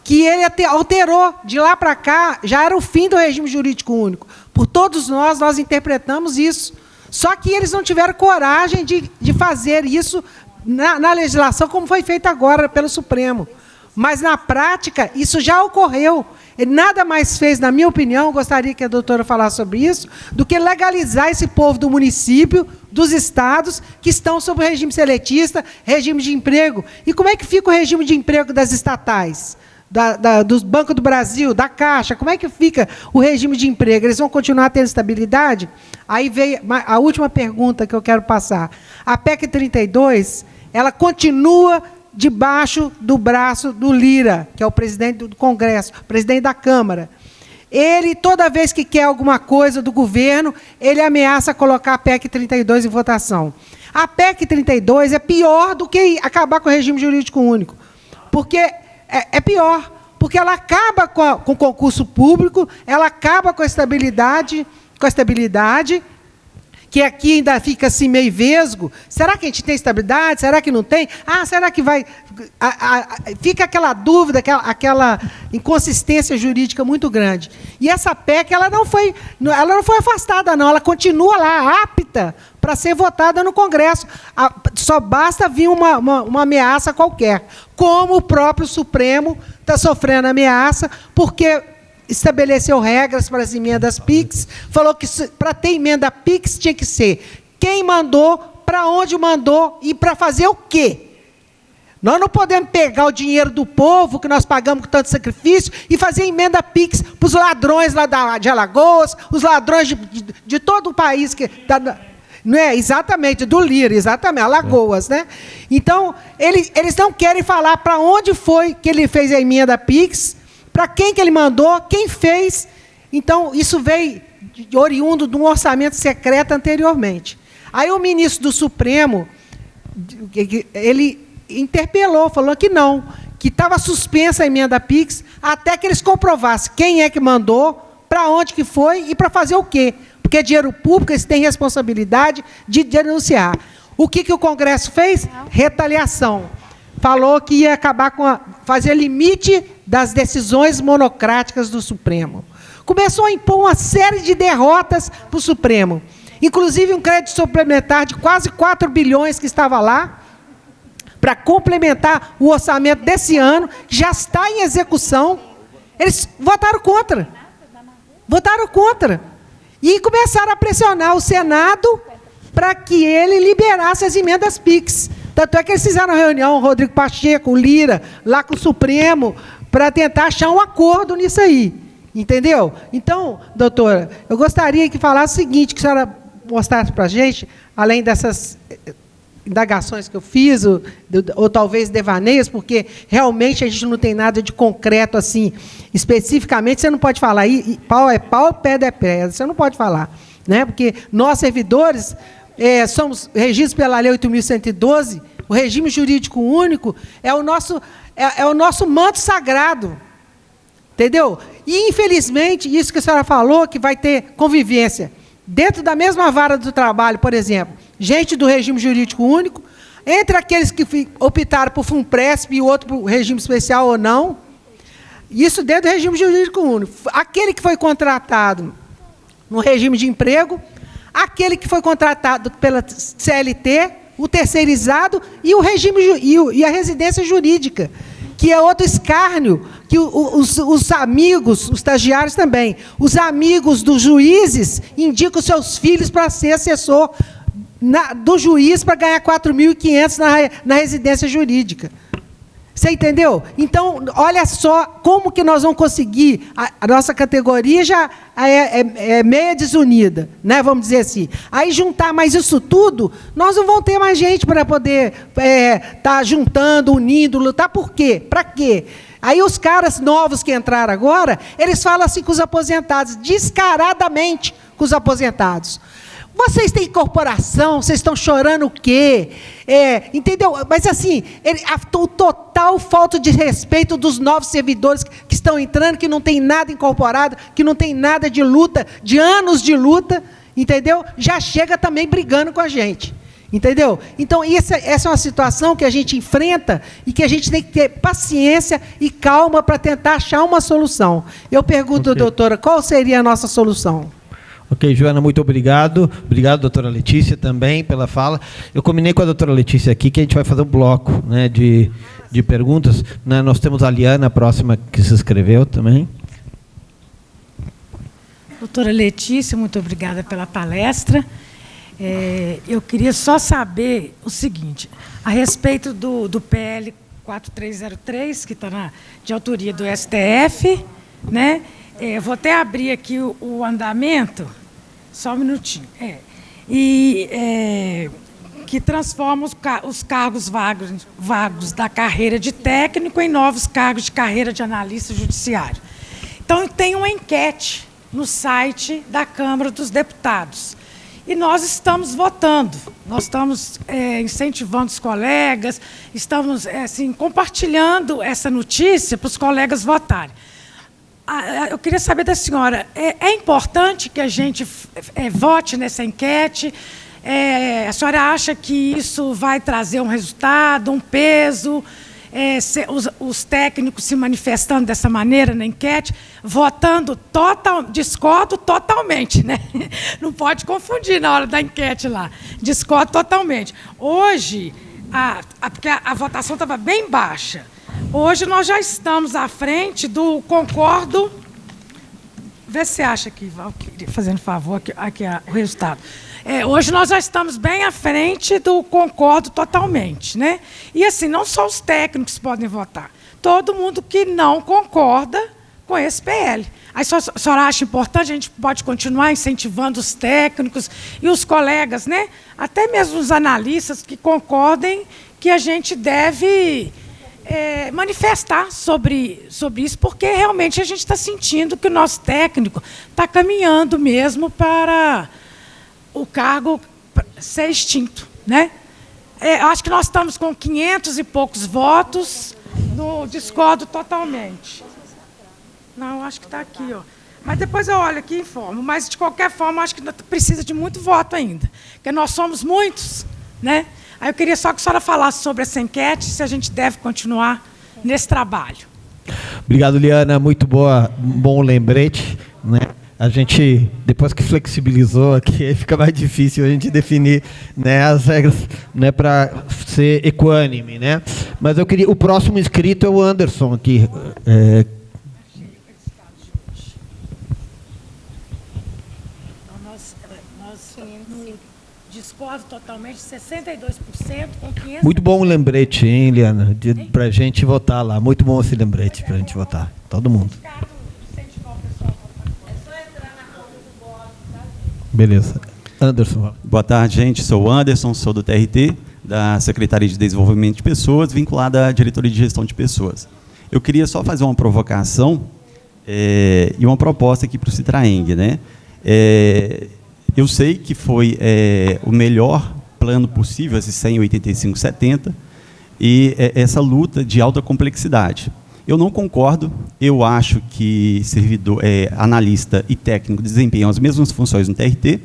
que ele alterou, de lá para cá, já era o fim do regime jurídico único. Por todos nós interpretamos isso. Só que eles não tiveram coragem de fazer isso na legislação, como foi feito agora pelo Supremo. Mas, na prática, isso já ocorreu. Ele nada mais fez, na minha opinião, gostaria que a doutora falasse sobre isso, do que legalizar esse povo do município, dos estados, que estão sob o regime seletista, regime de emprego. E como é que fica o regime de emprego das estatais? Dos Banco do Brasil, da Caixa, como é que fica o regime de emprego? Eles vão continuar tendo estabilidade? Aí veio a última pergunta que eu quero passar. A PEC 32, ela continua debaixo do braço do Lira, que é o presidente do Congresso, presidente da Câmara. Ele, toda vez que quer alguma coisa do governo, ele ameaça colocar a PEC 32 em votação. A PEC 32 é pior do que acabar com o regime jurídico único, porque é pior, porque ela acaba com o concurso público, ela acaba com a estabilidade, que aqui ainda fica assim meio vesgo. Será que a gente tem estabilidade? Será que não tem? Será que vai... Fica aquela dúvida, aquela inconsistência jurídica muito grande. E essa PEC, ela não foi afastada, não. Ela continua lá, apta para ser votada no Congresso. Só basta vir uma ameaça qualquer. Como o próprio Supremo está sofrendo ameaça, porque estabeleceu regras para as emendas PIX, falou que para ter emenda PIX tinha que ser quem mandou, para onde mandou e para fazer o quê. Nós não podemos pegar o dinheiro do povo, que nós pagamos com tanto sacrifício, e fazer emenda PIX para os ladrões lá de Alagoas, os ladrões de todo o país. Não é? Exatamente, do Lira, exatamente, Alagoas. Né? Então, eles não querem falar para onde foi que ele fez a emenda PIX, para quem que ele mandou, quem fez. Então, isso veio oriundo de um orçamento secreto anteriormente. Aí o ministro do Supremo, ele interpelou, falou que não, que estava suspensa a emenda PIX até que eles comprovassem quem é que mandou, para onde que foi e para fazer o quê. Porque é dinheiro público, eles têm responsabilidade de denunciar. O que o Congresso fez? Retaliação. Falou que ia acabar fazer limite das decisões monocráticas do Supremo. Começou a impor uma série de derrotas para o Supremo. Inclusive um crédito suplementar de quase 4 bilhões que estava lá, para complementar o orçamento desse ano, que já está em execução. Eles votaram contra. Votaram contra. E começaram a pressionar o Senado para que ele liberasse as emendas PIX. Tanto é que eles fizeram uma reunião, o Rodrigo Pacheco, o Lira, lá com o Supremo, para tentar achar um acordo nisso aí. Entendeu? Então, doutora, eu gostaria que falasse o seguinte, que a senhora mostrasse para a gente, além dessas indagações que eu fiz, ou talvez devaneios, porque realmente a gente não tem nada de concreto assim, especificamente, você não pode falar, pau é pau, pedra é pedra, você não pode falar, né? Porque nós, servidores, somos regidos pela Lei 8.112, o regime jurídico único é o nosso manto sagrado, entendeu? E, infelizmente, isso que a senhora falou, que vai ter convivência, dentro da mesma vara do trabalho, por exemplo, gente do regime jurídico único, entre aqueles que optaram por FUNPRESP e o outro por regime especial ou não, isso dentro do regime jurídico único. Aquele que foi contratado no regime de emprego, aquele que foi contratado pela CLT, o terceirizado e o regime e a residência jurídica, que é outro escárnio, que os amigos, os estagiários também, os amigos dos juízes indicam seus filhos para ser assessor do juiz para ganhar 4.500 na residência jurídica. Você entendeu? Então, olha só como que nós vamos conseguir, a nossa categoria já é meia desunida, né? Vamos dizer assim. Aí, juntar mais isso tudo, nós não vamos ter mais gente para poder estar juntando, unindo, lutar. Por quê? Para quê? Aí os caras novos que entraram agora, eles falam assim com os aposentados, descaradamente com os aposentados. Vocês têm corporação, vocês estão chorando o quê? Entendeu? Mas assim, o total falta de respeito dos novos servidores que estão entrando, que não tem nada incorporado, que não tem nada de luta, de anos de luta, entendeu? Já chega também brigando com a gente. Entendeu? Então, essa é uma situação que a gente enfrenta e que a gente tem que ter paciência e calma para tentar achar uma solução. Eu pergunto, doutora, qual seria a nossa solução? Ok, Joana, muito obrigado. Obrigado, doutora Letícia, também pela fala. Eu combinei com a doutora Letícia aqui que a gente vai fazer um bloco, né, de perguntas. Né, nós temos a Liana, a próxima, que se inscreveu também. Doutora Letícia, muito obrigada pela palestra. Eu queria só saber o seguinte, a respeito do PL 4303, que está de autoria do STF, né? Vou até abrir aqui o andamento, só um minutinho. Que transforma os cargos vagos da carreira de técnico em novos cargos de carreira de analista judiciário. Então, tem uma enquete no site da Câmara dos Deputados. E nós estamos votando, nós estamos incentivando os colegas, estamos assim, compartilhando essa notícia para os colegas votarem. Eu queria saber da senhora, é importante que a gente vote nessa enquete? A senhora acha que isso vai trazer um resultado, um peso? Os técnicos se manifestando dessa maneira na enquete, votando discordo totalmente, né? Não pode confundir na hora da enquete lá. Discordo totalmente. Hoje, porque a votação estava bem baixa. Hoje nós já estamos à frente do concordo. Vê se você acha aqui, fazendo favor, aqui o resultado. Hoje nós já estamos bem à frente do concordo totalmente, né? E assim, não só os técnicos podem votar, todo mundo que não concorda com esse PL. Aí a senhora acha importante, a gente pode continuar incentivando os técnicos e os colegas, né? Até mesmo os analistas que concordem que a gente deve manifestar sobre isso, porque realmente a gente está sentindo que o nosso técnico está caminhando mesmo para o cargo ser extinto, né? Acho que nós estamos com 500 e poucos votos, discordo totalmente. Não, acho que está aqui, ó. Mas depois eu olho aqui e informo. Mas, de qualquer forma, acho que precisa de muito voto ainda, porque nós somos muitos, né? Aí eu queria só que a senhora falasse sobre essa enquete, se a gente deve continuar nesse trabalho. Obrigado, Liana. Muito bom lembrete, né? A gente, depois que flexibilizou aqui, fica mais difícil a gente definir, né, as regras, né, para ser equânime, né? Mas eu queria, o próximo inscrito é o Anderson aqui. Discordo totalmente, 62% com 500... Muito bom o lembrete, hein, Liana? Para a gente votar lá. Muito bom esse lembrete para a gente votar. Todo mundo. Beleza. Anderson. Boa tarde, gente. Sou o Anderson, sou do TRT, da Secretaria de Desenvolvimento de Pessoas, vinculada à Diretoria de Gestão de Pessoas. Eu queria só fazer uma provocação e uma proposta aqui para o Citraeng, né? Eu sei que foi o melhor plano possível, esse 185/70, e essa luta de alta complexidade. Eu não concordo, eu acho que analista e técnico desempenham as mesmas funções no TRT,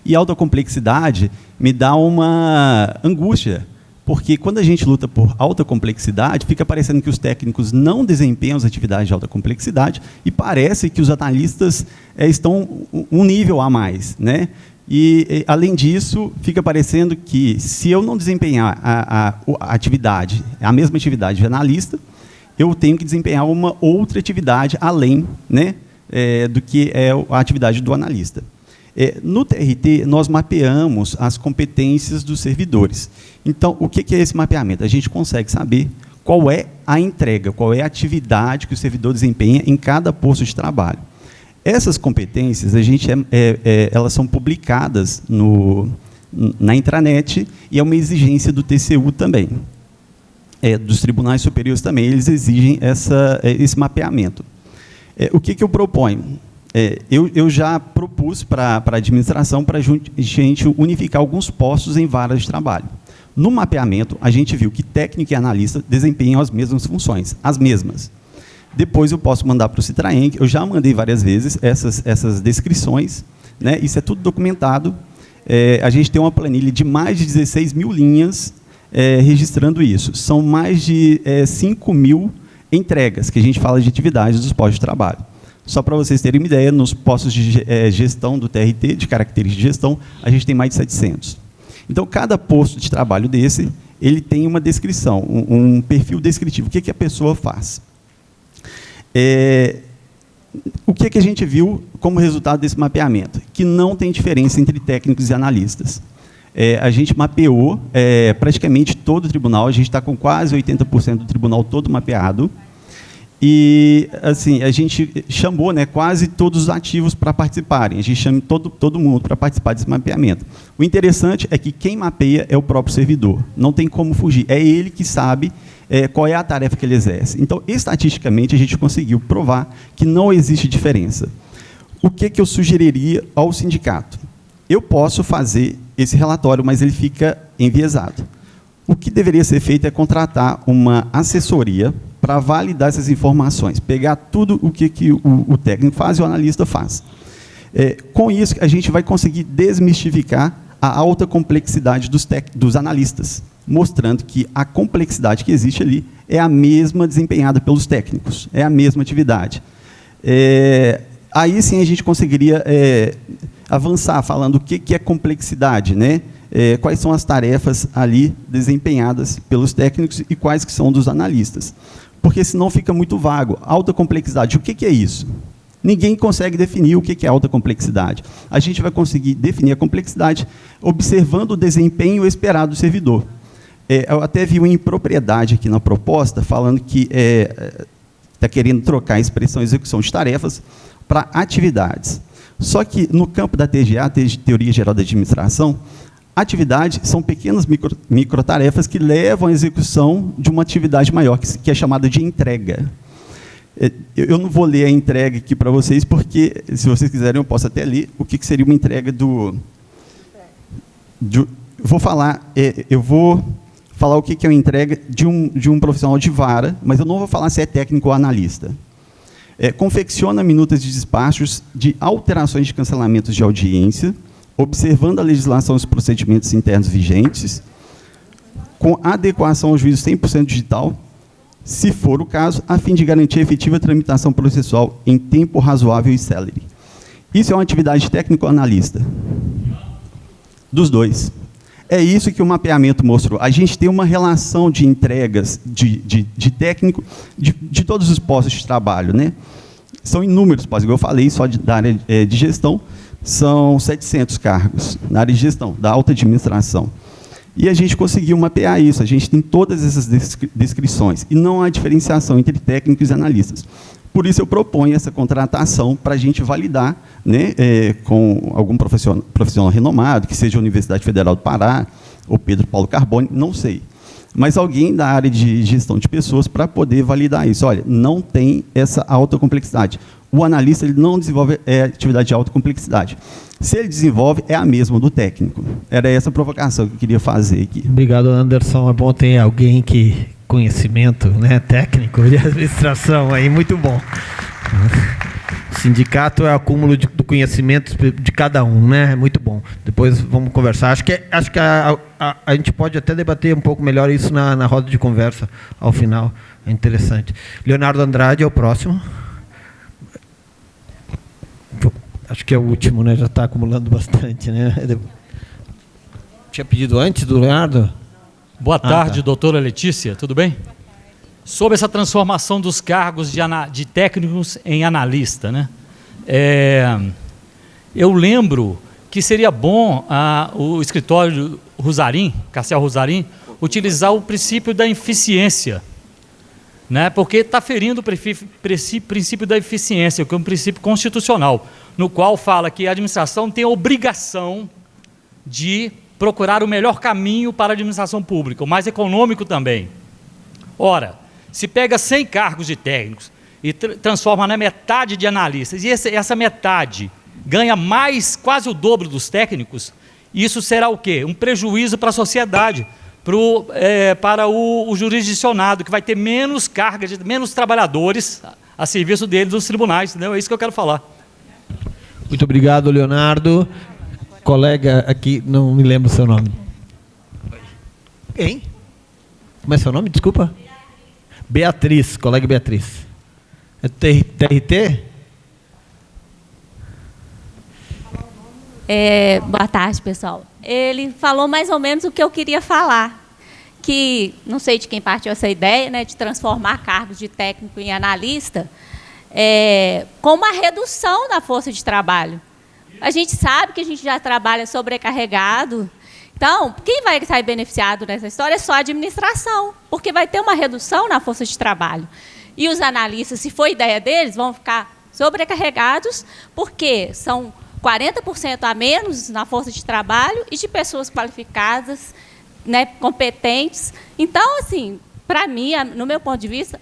e alta complexidade me dá uma angústia, porque quando a gente luta por alta complexidade, fica parecendo que os técnicos não desempenham as atividades de alta complexidade, e parece que os analistas estão um nível a mais, né? E, além disso, fica parecendo que, se eu não desempenhar a atividade, a mesma atividade de analista, eu tenho que desempenhar uma outra atividade além, né, do que a atividade do analista. No TRT, nós mapeamos as competências dos servidores. Então, o que é esse mapeamento? A gente consegue saber qual é a entrega, qual é a atividade que o servidor desempenha em cada posto de trabalho. Essas competências, elas são publicadas na intranet e é uma exigência do TCU também. dos tribunais superiores também, eles exigem esse mapeamento. O que eu proponho? Eu já propus para a administração para a gente unificar alguns postos em varas de trabalho. No mapeamento, a gente viu que técnico e analista desempenham as mesmas funções, as mesmas. Depois eu posso mandar para o Citraen, eu já mandei várias vezes essas descrições, né? Isso é tudo documentado. A gente tem uma planilha de mais de 16 mil linhas registrando isso. São mais de 5 mil entregas, que a gente fala de atividades dos postos de trabalho. Só para vocês terem uma ideia, nos postos de gestão do TRT, de características de gestão, a gente tem mais de 700. Então, cada posto de trabalho desse, ele tem uma descrição, um perfil descritivo. O que a pessoa faz? O que a gente viu como resultado desse mapeamento? Que não tem diferença entre técnicos e analistas. A gente mapeou praticamente todo o tribunal, a gente está com quase 80% do tribunal todo mapeado. E, assim, a gente chamou, né, quase todos os ativos para participarem. A gente chama todo mundo para participar desse mapeamento. O interessante é que quem mapeia é o próprio servidor. Não tem como fugir. É ele que sabe qual é a tarefa que ele exerce. Então, estatisticamente, a gente conseguiu provar que não existe diferença. O que eu sugeriria ao sindicato? Eu posso fazer esse relatório, mas ele fica enviesado. O que deveria ser feito é contratar uma assessoria para validar essas informações, pegar tudo o que o técnico faz e o analista faz. Com isso, a gente vai conseguir desmistificar a alta complexidade dos analistas, mostrando que a complexidade que existe ali é a mesma desempenhada pelos técnicos, é a mesma atividade. Aí sim a gente conseguiria avançar falando o que é complexidade, né? Quais são as tarefas ali desempenhadas pelos técnicos e quais que são dos analistas. Porque senão fica muito vago. Alta complexidade, o que é isso? Ninguém consegue definir o que é alta complexidade. A gente vai conseguir definir a complexidade observando o desempenho esperado do servidor. Eu até vi uma impropriedade aqui na proposta, falando que está querendo trocar a expressão execução de tarefas para atividades. Só que, no campo da TGA, Teoria Geral da Administração, atividades são pequenas microtarefas que levam à execução de uma atividade maior, que é chamada de entrega. Eu não vou ler a entrega aqui para vocês, porque, se vocês quiserem, eu posso até ler o que seria uma entrega eu vou falar o que é uma entrega de um profissional de vara, mas eu não vou falar se é técnico ou analista. Confecciona minutas de despachos de alterações de cancelamentos de audiência, observando a legislação e os procedimentos internos vigentes, com adequação ao juízo 100% digital, se for o caso, a fim de garantir a efetiva tramitação processual em tempo razoável e célere. Isso é uma atividade técnico-analista? Dos dois. É isso que o mapeamento mostrou. A gente tem uma relação de entregas de técnico de todos os postos de trabalho, né? São inúmeros postos, igual eu falei, só da área de gestão, são 700 cargos na área de gestão, da alta administração. E a gente conseguiu mapear isso, a gente tem todas essas descrições, e não há diferenciação entre técnicos e analistas. Por isso eu proponho essa contratação para a gente validar, né, com algum profissional renomado, que seja a Universidade Federal do Pará, ou Pedro Paulo Carbone, não sei. Mas alguém da área de gestão de pessoas para poder validar isso. Olha, não tem essa alta complexidade. O analista ele não desenvolve atividade de alta complexidade. Se ele desenvolve, é a mesma do técnico. Era essa a provocação que eu queria fazer aqui. Obrigado, Anderson. É bom ter alguém que conhecimento, né, técnico de administração aí, muito bom. O sindicato é o acúmulo do conhecimento de cada um, né? Muito bom. Depois vamos conversar. Acho que a gente pode até debater um pouco melhor isso na roda de conversa ao final. É interessante. Leonardo Andrade é o próximo. Acho que é o último, né? Já está acumulando bastante, né? Tinha pedido antes do Leonardo? Boa tarde, doutora Letícia, tudo bem? Sobre essa transformação dos cargos de técnicos em analista, né? Eu lembro que seria bom o escritório Rosarim, Cassiel Rosarim, utilizar o princípio da eficiência, né? Porque está ferindo o princípio da eficiência, que é um princípio constitucional, no qual fala que a administração tem a obrigação de procurar o melhor caminho para a administração pública, o mais econômico também. Ora, se pega 100 cargos de técnicos e transforma na metade de analistas, e essa metade ganha mais, quase o dobro dos técnicos, isso será o quê? Um prejuízo para a sociedade, para o jurisdicionado, que vai ter menos carga, menos trabalhadores a serviço dele dos tribunais, entendeu? É isso que eu quero falar. Muito obrigado, Leonardo. Colega aqui, não me lembro o seu nome. Quem? Como é seu nome? Desculpa. Beatriz, colega Beatriz. É TRT? Boa tarde, pessoal. Ele falou mais ou menos o que eu queria falar, que não sei de quem partiu essa ideia, né, de transformar cargos de técnico em analista, com uma redução da força de trabalho. A gente sabe que a gente já trabalha sobrecarregado, então, quem vai sair beneficiado nessa história é só a administração, porque vai ter uma redução na força de trabalho. E os analistas, se for ideia deles, vão ficar sobrecarregados, porque são 40% a menos na força de trabalho e de pessoas qualificadas, né, competentes. Então, assim, para mim, no meu ponto de vista,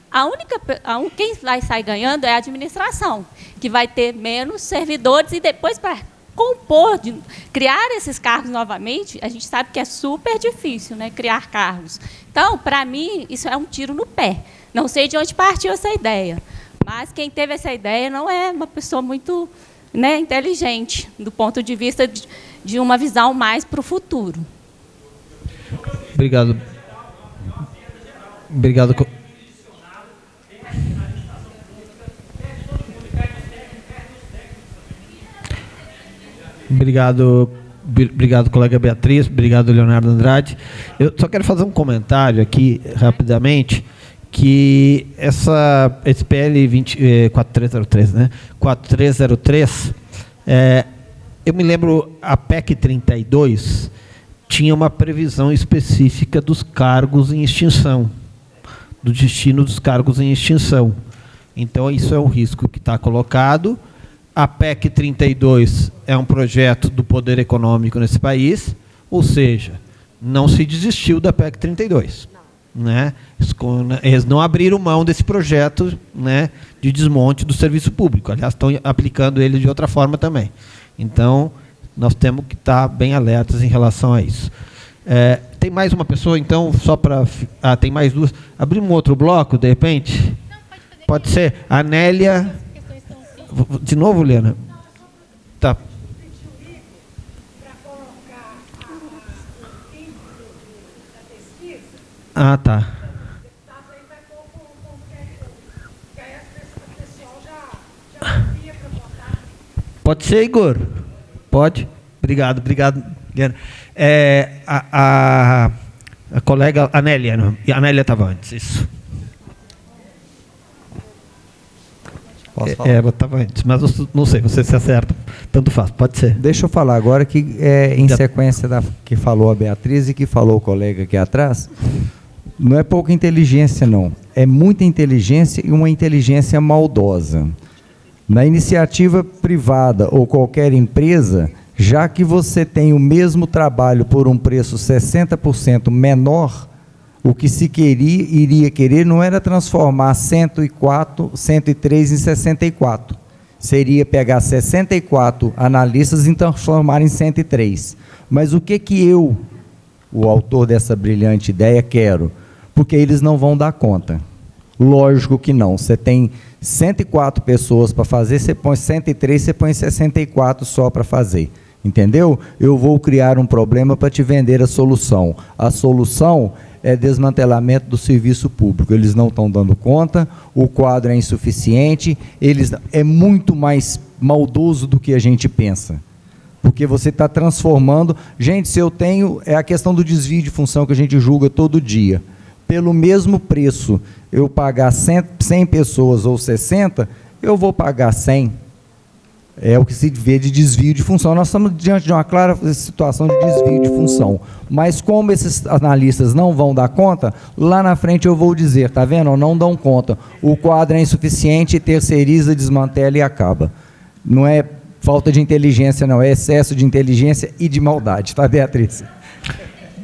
quem vai sair ganhando é a administração, que vai ter menos servidores e depois para criar esses cargos novamente, a gente sabe que é super difícil, né, criar cargos. Então, para mim, isso é um tiro no pé. Não sei de onde partiu essa ideia, mas quem teve essa ideia não é uma pessoa muito, né, inteligente, do ponto de vista de uma visão mais para o futuro. Obrigado. Obrigado. Obrigado, colega Beatriz. Obrigado, Leonardo Andrade. Eu só quero fazer um comentário aqui, rapidamente, que esse PL 4303, né? 4303, eu me lembro, a PEC 32 tinha uma previsão específica dos cargos em extinção, do destino dos cargos em extinção. Então, isso é um risco que está colocado. A PEC 32 é um projeto do poder econômico nesse país, ou seja, não se desistiu da PEC 32. Né? Eles não abriram mão desse projeto, né, de desmonte do serviço público. Aliás, estão aplicando ele de outra forma também. Então, nós temos que estar bem alertas em relação a isso. Tem mais uma pessoa, então, só para... tem mais duas. Abrimos um outro bloco, de repente? Não, pode ser. A Nélia... De novo, Helena? Tá. Ah, tá. Pode ser, Igor? Pode? Obrigado, Helena. A colega Anélia estava antes, isso. Ela estava antes, mas eu não sei, você se acerta, tanto faz, pode ser. Deixa eu falar agora que, em sequência da que falou a Beatriz e que falou o colega aqui atrás, não é pouca inteligência, não. É muita inteligência e uma inteligência maldosa. Na iniciativa privada ou qualquer empresa, já que você tem o mesmo trabalho por um preço 60% menor, o que se iria querer não era transformar 103 em 64. Seria pegar 64 analistas e transformar em 103. Mas o que eu, o autor dessa brilhante ideia, quero? Porque eles não vão dar conta. Lógico que não. Você tem 104 pessoas para fazer, você põe 103, você põe 64 só para fazer. Entendeu? Eu vou criar um problema para te vender a solução. A solução é desmantelamento do serviço público. Eles não estão dando conta, o quadro é insuficiente, é muito mais maldoso do que a gente pensa. Porque você está transformando... Gente, se eu tenho... É a questão do desvio de função que a gente julga todo dia. Pelo mesmo preço, eu pagar 100 pessoas ou 60, eu vou pagar 100. É o que se vê de desvio de função. Nós estamos diante de uma clara situação de desvio de função. Mas como esses analistas não vão dar conta, lá na frente eu vou dizer, está vendo? Não dão conta. O quadro é insuficiente, terceiriza, desmantela e acaba. Não é falta de inteligência, não. É excesso de inteligência e de maldade. Tá, Beatriz?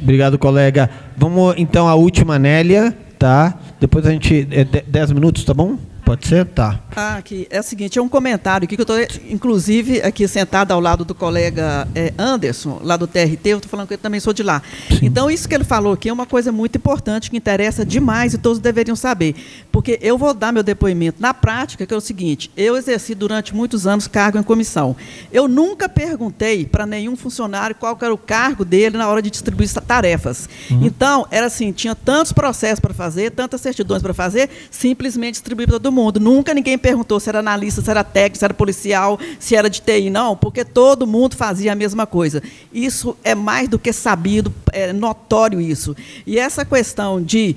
Obrigado, colega. Vamos, então, à última, Nélia, tá? Depois a gente... 10 minutos, tá bom? Pode ser? Tá. Aqui, é o seguinte, é um comentário aqui que eu estou, inclusive, aqui sentado ao lado do colega Anderson, lá do TRT, eu estou falando que eu também sou de lá. Sim. Então, isso que ele falou aqui é uma coisa muito importante, que interessa demais e todos deveriam saber. Porque eu vou dar meu depoimento na prática, que é o seguinte, eu exerci durante muitos anos cargo em comissão. Eu nunca perguntei para nenhum funcionário qual era o cargo dele na hora de distribuir tarefas. Então, era assim, tinha tantos processos para fazer, tantas certidões para fazer, simplesmente distribuir para todo mundo. Nunca ninguém perguntou se era analista, se era técnico, se era policial, se era de TI, não, porque todo mundo fazia a mesma coisa. Isso é mais do que sabido, é notório isso. E essa questão de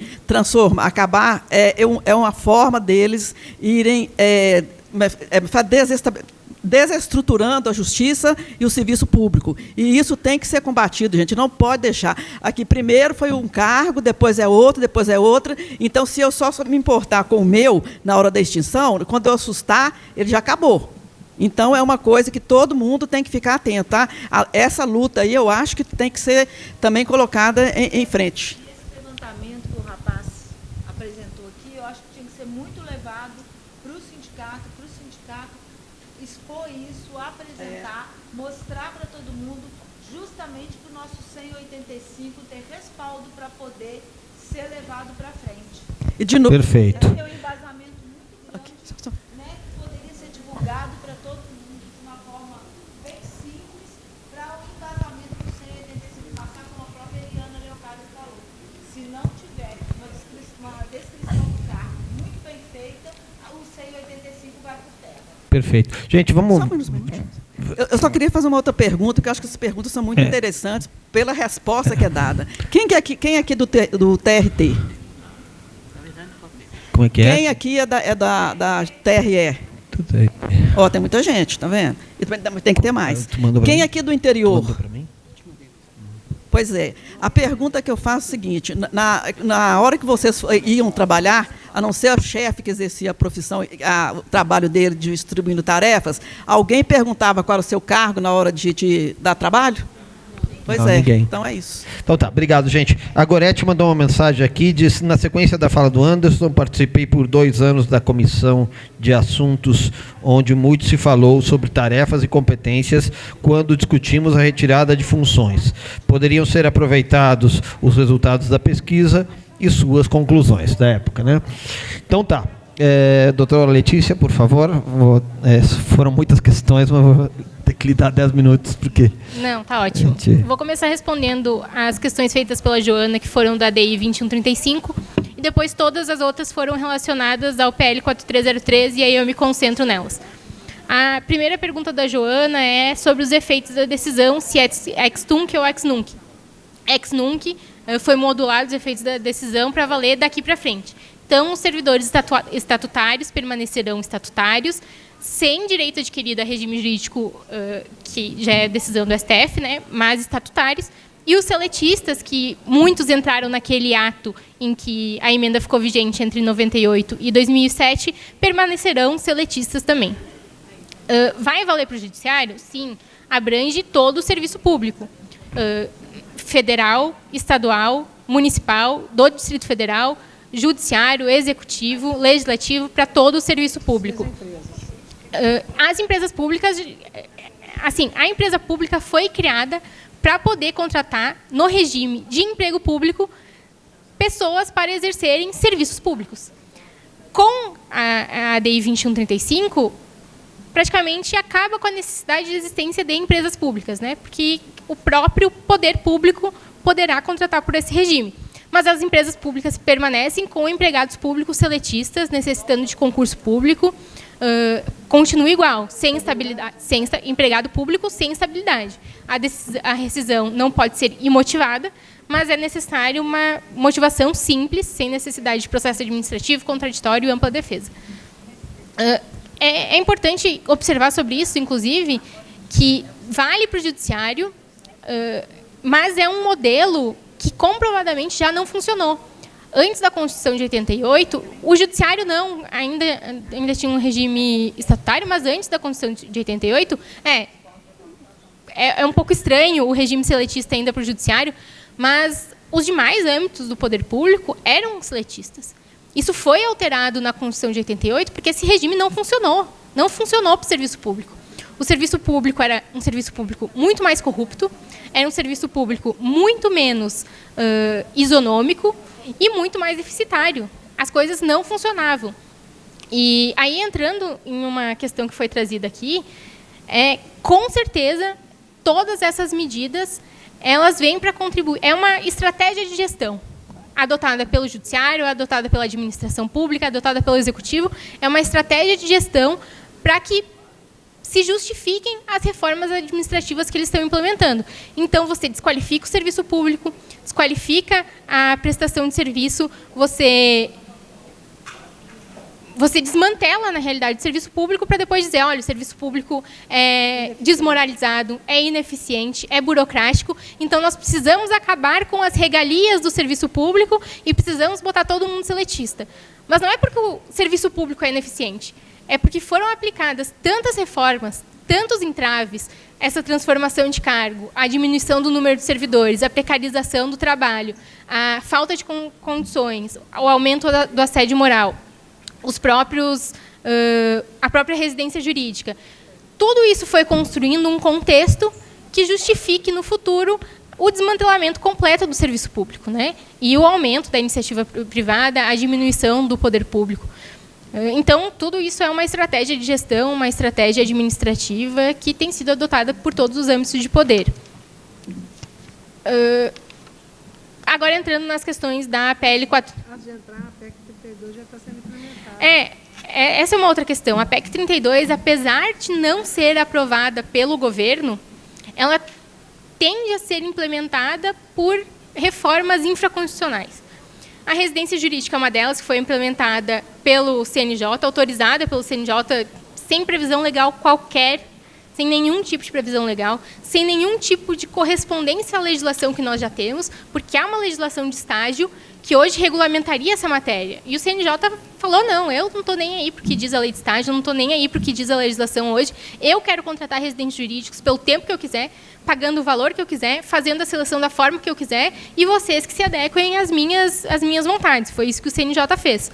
acabar, é uma forma deles irem desestruturando a justiça e o serviço público. E isso tem que ser combatido, gente. Não pode deixar. Aqui, primeiro foi um cargo, depois é outro, depois é outra. Então, se eu só me importar com o meu na hora da extinção, quando eu assustar, ele já acabou. Então, é uma coisa que todo mundo tem que ficar atento. Tá? Essa luta aí, eu acho que tem que ser também colocada em frente. Esse levantamento que o rapaz apresentou aqui, eu acho que tinha que ser muito levado para o sindicato expor isso, apresentar, mostrar para todo mundo, justamente para o nosso 185 ter respaldo para poder ser levado para frente. E de novo, perfeito. Tem um embasamento muito grande, né, que poderia ser divulgado para todo mundo de uma forma bem simples, para o embasamento do 185 passar, como a própria Eliana Leocádio falou. Se não tiver uma descrição do cargo muito bem feita, o 185 vai por terra. Perfeito. Gente, vamos... Eu só queria fazer uma outra pergunta, que eu acho que essas perguntas são muito interessantes pela resposta que é dada. Quem aqui do TRT? Como é que é? Quem aqui é da TRE? Tem muita gente, tá vendo? E tem que ter mais. Quem aqui do interior? Pois é. A pergunta que eu faço é a seguinte, na hora que vocês iam trabalhar, a não ser o chefe que exercia a profissão, o trabalho dele de distribuindo tarefas, alguém perguntava qual era o seu cargo na hora de dar trabalho? Pois não, é, ninguém. Então é isso. Então tá, obrigado, gente. A Gorete mandou uma mensagem aqui, disse, na sequência da fala do Anderson, participei por 2 anos da comissão de assuntos, onde muito se falou sobre tarefas e competências quando discutimos a retirada de funções. Poderiam ser aproveitados os resultados da pesquisa e suas conclusões da época, né? Então tá. Doutora Letícia, por favor. Foram muitas questões, mas vou ter que lhe dar 10 minutos, porque... Não, tá ótimo. Vou começar respondendo as questões feitas pela Joana, que foram da DI 2135, e depois todas as outras foram relacionadas ao PL 4303, e aí eu me concentro nelas. A primeira pergunta da Joana é sobre os efeitos da decisão, se é ex-tunc ou ex-nunc. Ex-nunc foi modulado os efeitos da decisão para valer daqui para frente. Então, os servidores estatutários permanecerão estatutários, sem direito adquirido a regime jurídico, que já é decisão do STF, né, mas estatutários, e os seletistas, que muitos entraram naquele ato em que a emenda ficou vigente entre 98 e 2007, permanecerão seletistas também. Vai valer para o judiciário? Sim, abrange todo o serviço público, federal, estadual, municipal, do Distrito Federal, judiciário, executivo, legislativo, para todo o serviço público. As empresas públicas, assim, a empresa pública foi criada para poder contratar, no regime de emprego público, pessoas para exercerem serviços públicos. Com a ADI 2135, praticamente acaba com a necessidade de existência de empresas públicas, né? Porque o próprio poder público poderá contratar por esse regime. Mas as empresas públicas permanecem com empregados públicos seletistas, necessitando de concurso público, continua igual, sem estabilidade, empregado público sem estabilidade. A rescisão não pode ser imotivada, mas é necessário uma motivação simples, sem necessidade de processo administrativo, contraditório e ampla defesa. É importante observar sobre isso, inclusive, que vale para o judiciário, mas é um modelo que comprovadamente já não funcionou. Antes da Constituição de 88, o judiciário ainda tinha um regime estatutário, mas antes da Constituição de 88, é um pouco estranho o regime seletista ainda para o judiciário, mas os demais âmbitos do poder público eram seletistas. Isso foi alterado na Constituição de 88 porque esse regime não funcionou. Não funcionou para o serviço público. O serviço público era um serviço público muito mais corrupto, era um serviço público muito menos isonômico e muito mais deficitário. As coisas não funcionavam. E aí, entrando em uma questão que foi trazida aqui, com certeza, todas essas medidas elas vêm para contribuir. É uma estratégia de gestão adotada pelo judiciário, adotada pela administração pública, adotada pelo executivo. É uma estratégia de gestão para que se justifiquem as reformas administrativas que eles estão implementando. Então, você desqualifica o serviço público, desqualifica a prestação de serviço, você desmantela, na realidade, o serviço público para depois dizer, olha, o serviço público é desmoralizado, é ineficiente, é burocrático, então nós precisamos acabar com as regalias do serviço público e precisamos botar todo mundo seletista. Mas não é porque o serviço público é ineficiente, é porque foram aplicadas tantas reformas, tantos entraves, essa transformação de cargo, a diminuição do número de servidores, a precarização do trabalho, a falta de condições, o aumento do assédio moral, a própria residência jurídica. Tudo isso foi construindo um contexto que justifique, no futuro, o desmantelamento completo do serviço público, né? E o aumento da iniciativa privada, a diminuição do poder público. Então, tudo isso é uma estratégia de gestão, uma estratégia administrativa que tem sido adotada por todos os âmbitos de poder. Agora, entrando nas questões da PL 4... Antes de entrar, a PEC 32 já está sendo implementada. Essa é uma outra questão. A PEC 32, apesar de não ser aprovada pelo governo, ela tende a ser implementada por reformas infraconstitucionais. A residência jurídica é uma delas, que foi implementada pelo CNJ, autorizada pelo CNJ, sem previsão legal qualquer, sem nenhum tipo de previsão legal, sem nenhum tipo de correspondência à legislação que nós já temos, porque há uma legislação de estágio que hoje regulamentaria essa matéria. E o CNJ falou, não, eu não estou nem aí porque diz a lei de estágio, não estou nem aí porque diz a legislação hoje, eu quero contratar residentes jurídicos pelo tempo que eu quiser, pagando o valor que eu quiser, fazendo a seleção da forma que eu quiser, e vocês que se adequem às minhas vontades. Foi isso que o CNJ fez.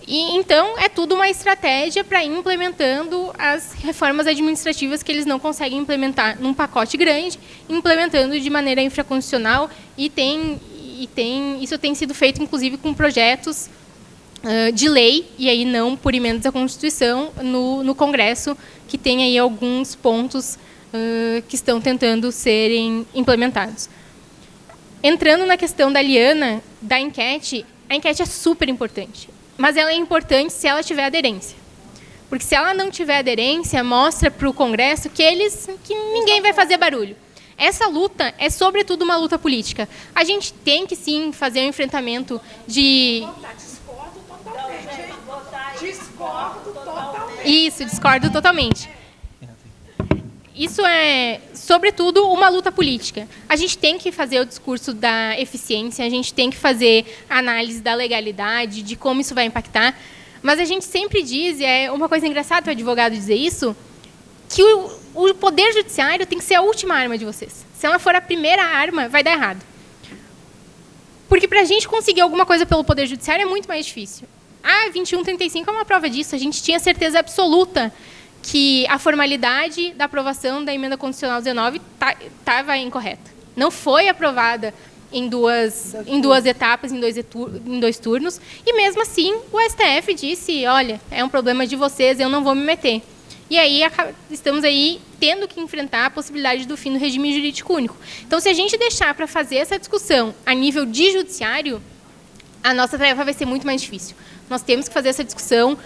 E, então, é tudo uma estratégia para ir implementando as reformas administrativas que eles não conseguem implementar num pacote grande, implementando de maneira infraconstitucional, isso tem sido feito, inclusive, com projetos de lei, e aí não por emendas à Constituição, no Congresso, que tem aí alguns pontos que estão tentando serem implementados. Entrando na questão da Liana, da enquete, a enquete é super importante, mas ela é importante se ela tiver aderência. Porque se ela não tiver aderência, mostra para o Congresso que ninguém vai fazer barulho. Essa luta é, sobretudo, uma luta política. A gente tem que, sim, fazer um enfrentamento de... Discordo totalmente. Isso, discordo totalmente. Isso é, sobretudo, uma luta política. A gente tem que fazer o discurso da eficiência, a gente tem que fazer a análise da legalidade, de como isso vai impactar, mas a gente sempre diz, e é uma coisa engraçada para o advogado dizer isso, que o poder judiciário tem que ser a última arma de vocês. Se ela for a primeira arma, vai dar errado. Porque para a gente conseguir alguma coisa pelo poder judiciário é muito mais difícil. A 2135 é uma prova disso. A gente tinha certeza absoluta que a formalidade da aprovação da emenda constitucional 19 estava incorreta. Não foi aprovada em duas etapas, em dois turnos, e mesmo assim o STF disse, olha, é um problema de vocês, eu não vou me meter. E aí estamos aí tendo que enfrentar a possibilidade do fim do regime jurídico único. Então, se a gente deixar para fazer essa discussão a nível de judiciário, a nossa tarefa vai ser muito mais difícil. Nós temos que fazer essa discussão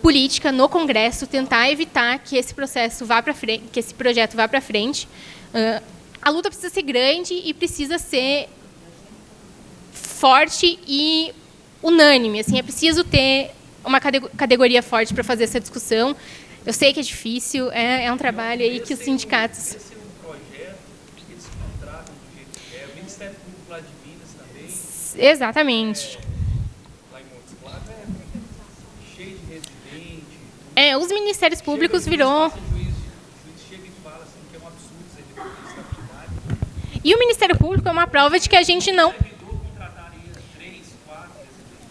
política no Congresso, tentar evitar que esse processo vá para frente, que esse projeto vá para frente. A luta precisa ser grande e precisa ser forte e unânime. Assim, é preciso ter uma categoria forte para fazer essa discussão. Eu sei que é difícil, é um trabalho aí que os sindicatos... Poderia ser um projeto que eles contratam do jeito que é. O Ministério Público lá de Minas também. Exatamente. Lá em Montes Claros é cheio de residente. Os ministérios públicos virou... O juiz chega e fala assim, que é um absurdo você ter estabilidade. E o Ministério Público é uma prova de que a gente não...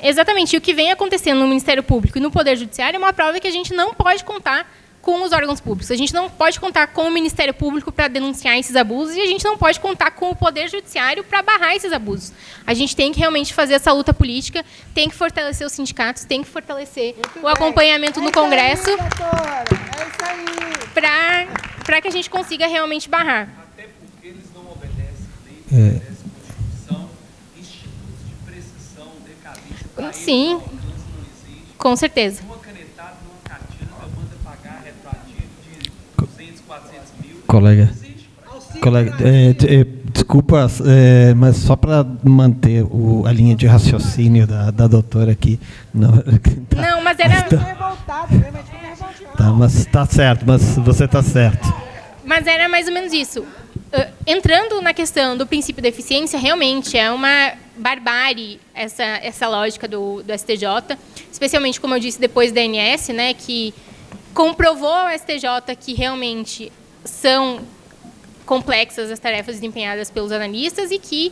Exatamente. E o que vem acontecendo no Ministério Público e no Poder Judiciário é uma prova que a gente não pode contar com os órgãos públicos. A gente não pode contar com o Ministério Público para denunciar esses abusos e a gente não pode contar com o Poder Judiciário para barrar esses abusos. A gente tem que realmente fazer essa luta política, tem que fortalecer os sindicatos, tem que fortalecer o acompanhamento no Congresso para que a gente consiga realmente barrar. Até porque eles não obedecem lei, não obedecem Constituição, institutos de prescrição, decadência, para Sim, eles, não existe. com certeza. Uma canetada, uma cartilha, manda pagar retroativo de 200, 400 mil. Colega, desculpa, mas só para manter a linha de raciocínio da doutora aqui. Não, mas era... Tá, mas está certo, mas você está certo. Mas era mais ou menos isso. Entrando na questão do princípio da eficiência, realmente é uma barbárie essa lógica do STJ, especialmente, como eu disse, depois da ANS, né, que comprovou ao STJ que realmente são complexas as tarefas desempenhadas pelos analistas e que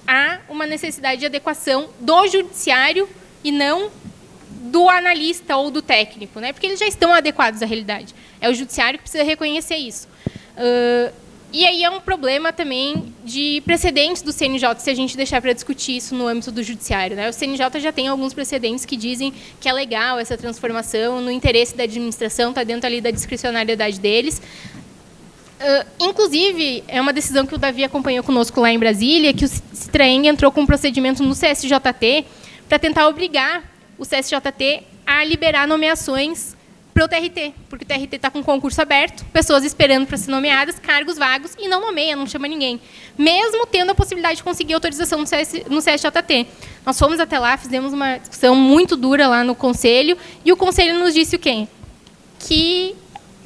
há uma necessidade de adequação do judiciário e não do analista ou do técnico, né? Porque eles já estão adequados à realidade. É o judiciário que precisa reconhecer isso. E aí é um problema também de precedentes do CNJ, se a gente deixar para discutir isso no âmbito do judiciário, né? O CNJ já tem alguns precedentes que dizem que é legal essa transformação, no interesse da administração, está dentro ali da discricionariedade deles. Inclusive, é uma decisão que o Davi acompanhou conosco lá em Brasília, que o Citraeng entrou com um procedimento no CSJT para tentar obrigar o CSJT a liberar nomeações para o TRT, porque o TRT está com concurso aberto, pessoas esperando para ser nomeadas, cargos vagos, e não nomeia, não chama ninguém, mesmo tendo a possibilidade de conseguir autorização no CSJT. Nós fomos até lá, fizemos uma discussão muito dura lá no Conselho, e o Conselho nos disse o quê? Que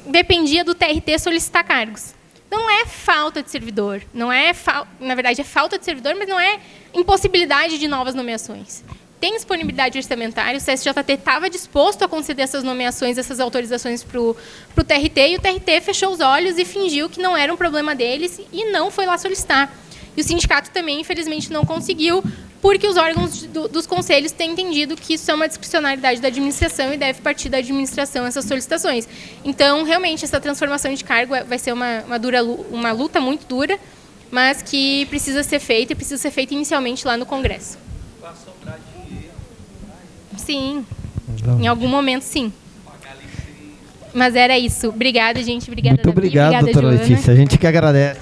dependia do TRT solicitar cargos. Não é falta de servidor, na verdade é falta de servidor, mas não é impossibilidade de novas nomeações. Tem disponibilidade orçamentária, o CSJT estava disposto a conceder essas nomeações, essas autorizações para o TRT, e o TRT fechou os olhos e fingiu que não era um problema deles e não foi lá solicitar. E o sindicato também, infelizmente, não conseguiu, porque os órgãos dos conselhos têm entendido que isso é uma discricionariedade da administração e deve partir da administração essas solicitações. Então, realmente, essa transformação de cargo vai ser uma luta muito dura, mas que precisa ser feita, e precisa ser feita inicialmente lá no Congresso. Sim, em algum momento, sim. Mas era isso. Obrigada, gente. Obrigada, muito obrigado, Davi. Obrigada, doutora Letícia. A gente que agradece.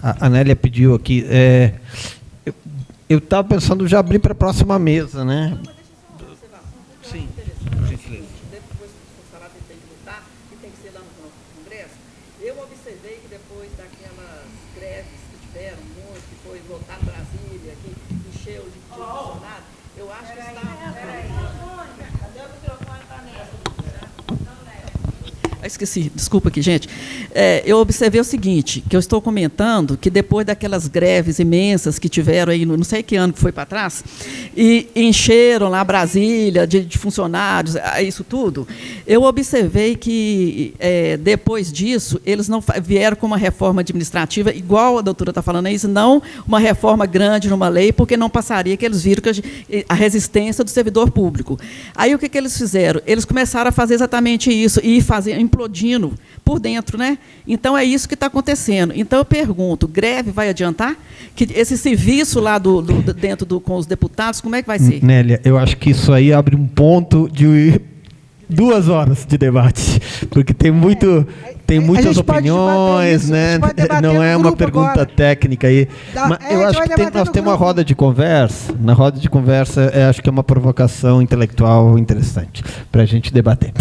A Nélia pediu aqui. Eu estava pensando já abrir para a próxima mesa, né? Sim, por gentileza. Depois que falar que tem que lutar, que tem que ser lá no Congresso, eu observei que depois daquelas greves que tiveram, que foi votar em Brasília, que encheu de funcionário, eu acho que está... Esqueci, desculpa aqui, gente. Eu observei o seguinte, que eu estou comentando, que depois daquelas greves imensas que tiveram aí, não sei que ano que foi para trás, e encheram lá Brasília de funcionários, isso tudo, eu observei que, depois disso, eles não vieram com uma reforma administrativa, igual a doutora está falando isso, não uma reforma grande numa lei, porque não passaria, que eles viram que a resistência do servidor público. Aí, o que eles fizeram? Eles começaram a fazer exatamente isso, e implodindo por dentro, né? Então, é isso que está acontecendo. Então, eu pergunto, greve vai adiantar? Que esse serviço lá com os deputados, como é que vai ser? Nélia, eu acho que isso aí abre um ponto de 2 horas de debate, porque tem muitas opiniões, né? Não é uma pergunta agora técnica aí. Mas eu acho que nós temos uma roda de conversa. Na roda de conversa, acho que é uma provocação intelectual interessante para a gente debater.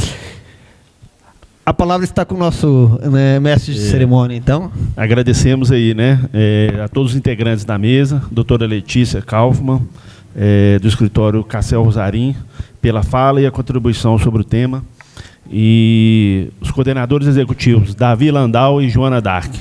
A palavra está com o nosso mestre de cerimônia, então. Agradecemos aí, né, a todos os integrantes da mesa, doutora Letícia Kaufmann, do escritório Cassel Rosarim, pela fala e a contribuição sobre o tema, e os coordenadores executivos, Davi Landau e Joana Dark.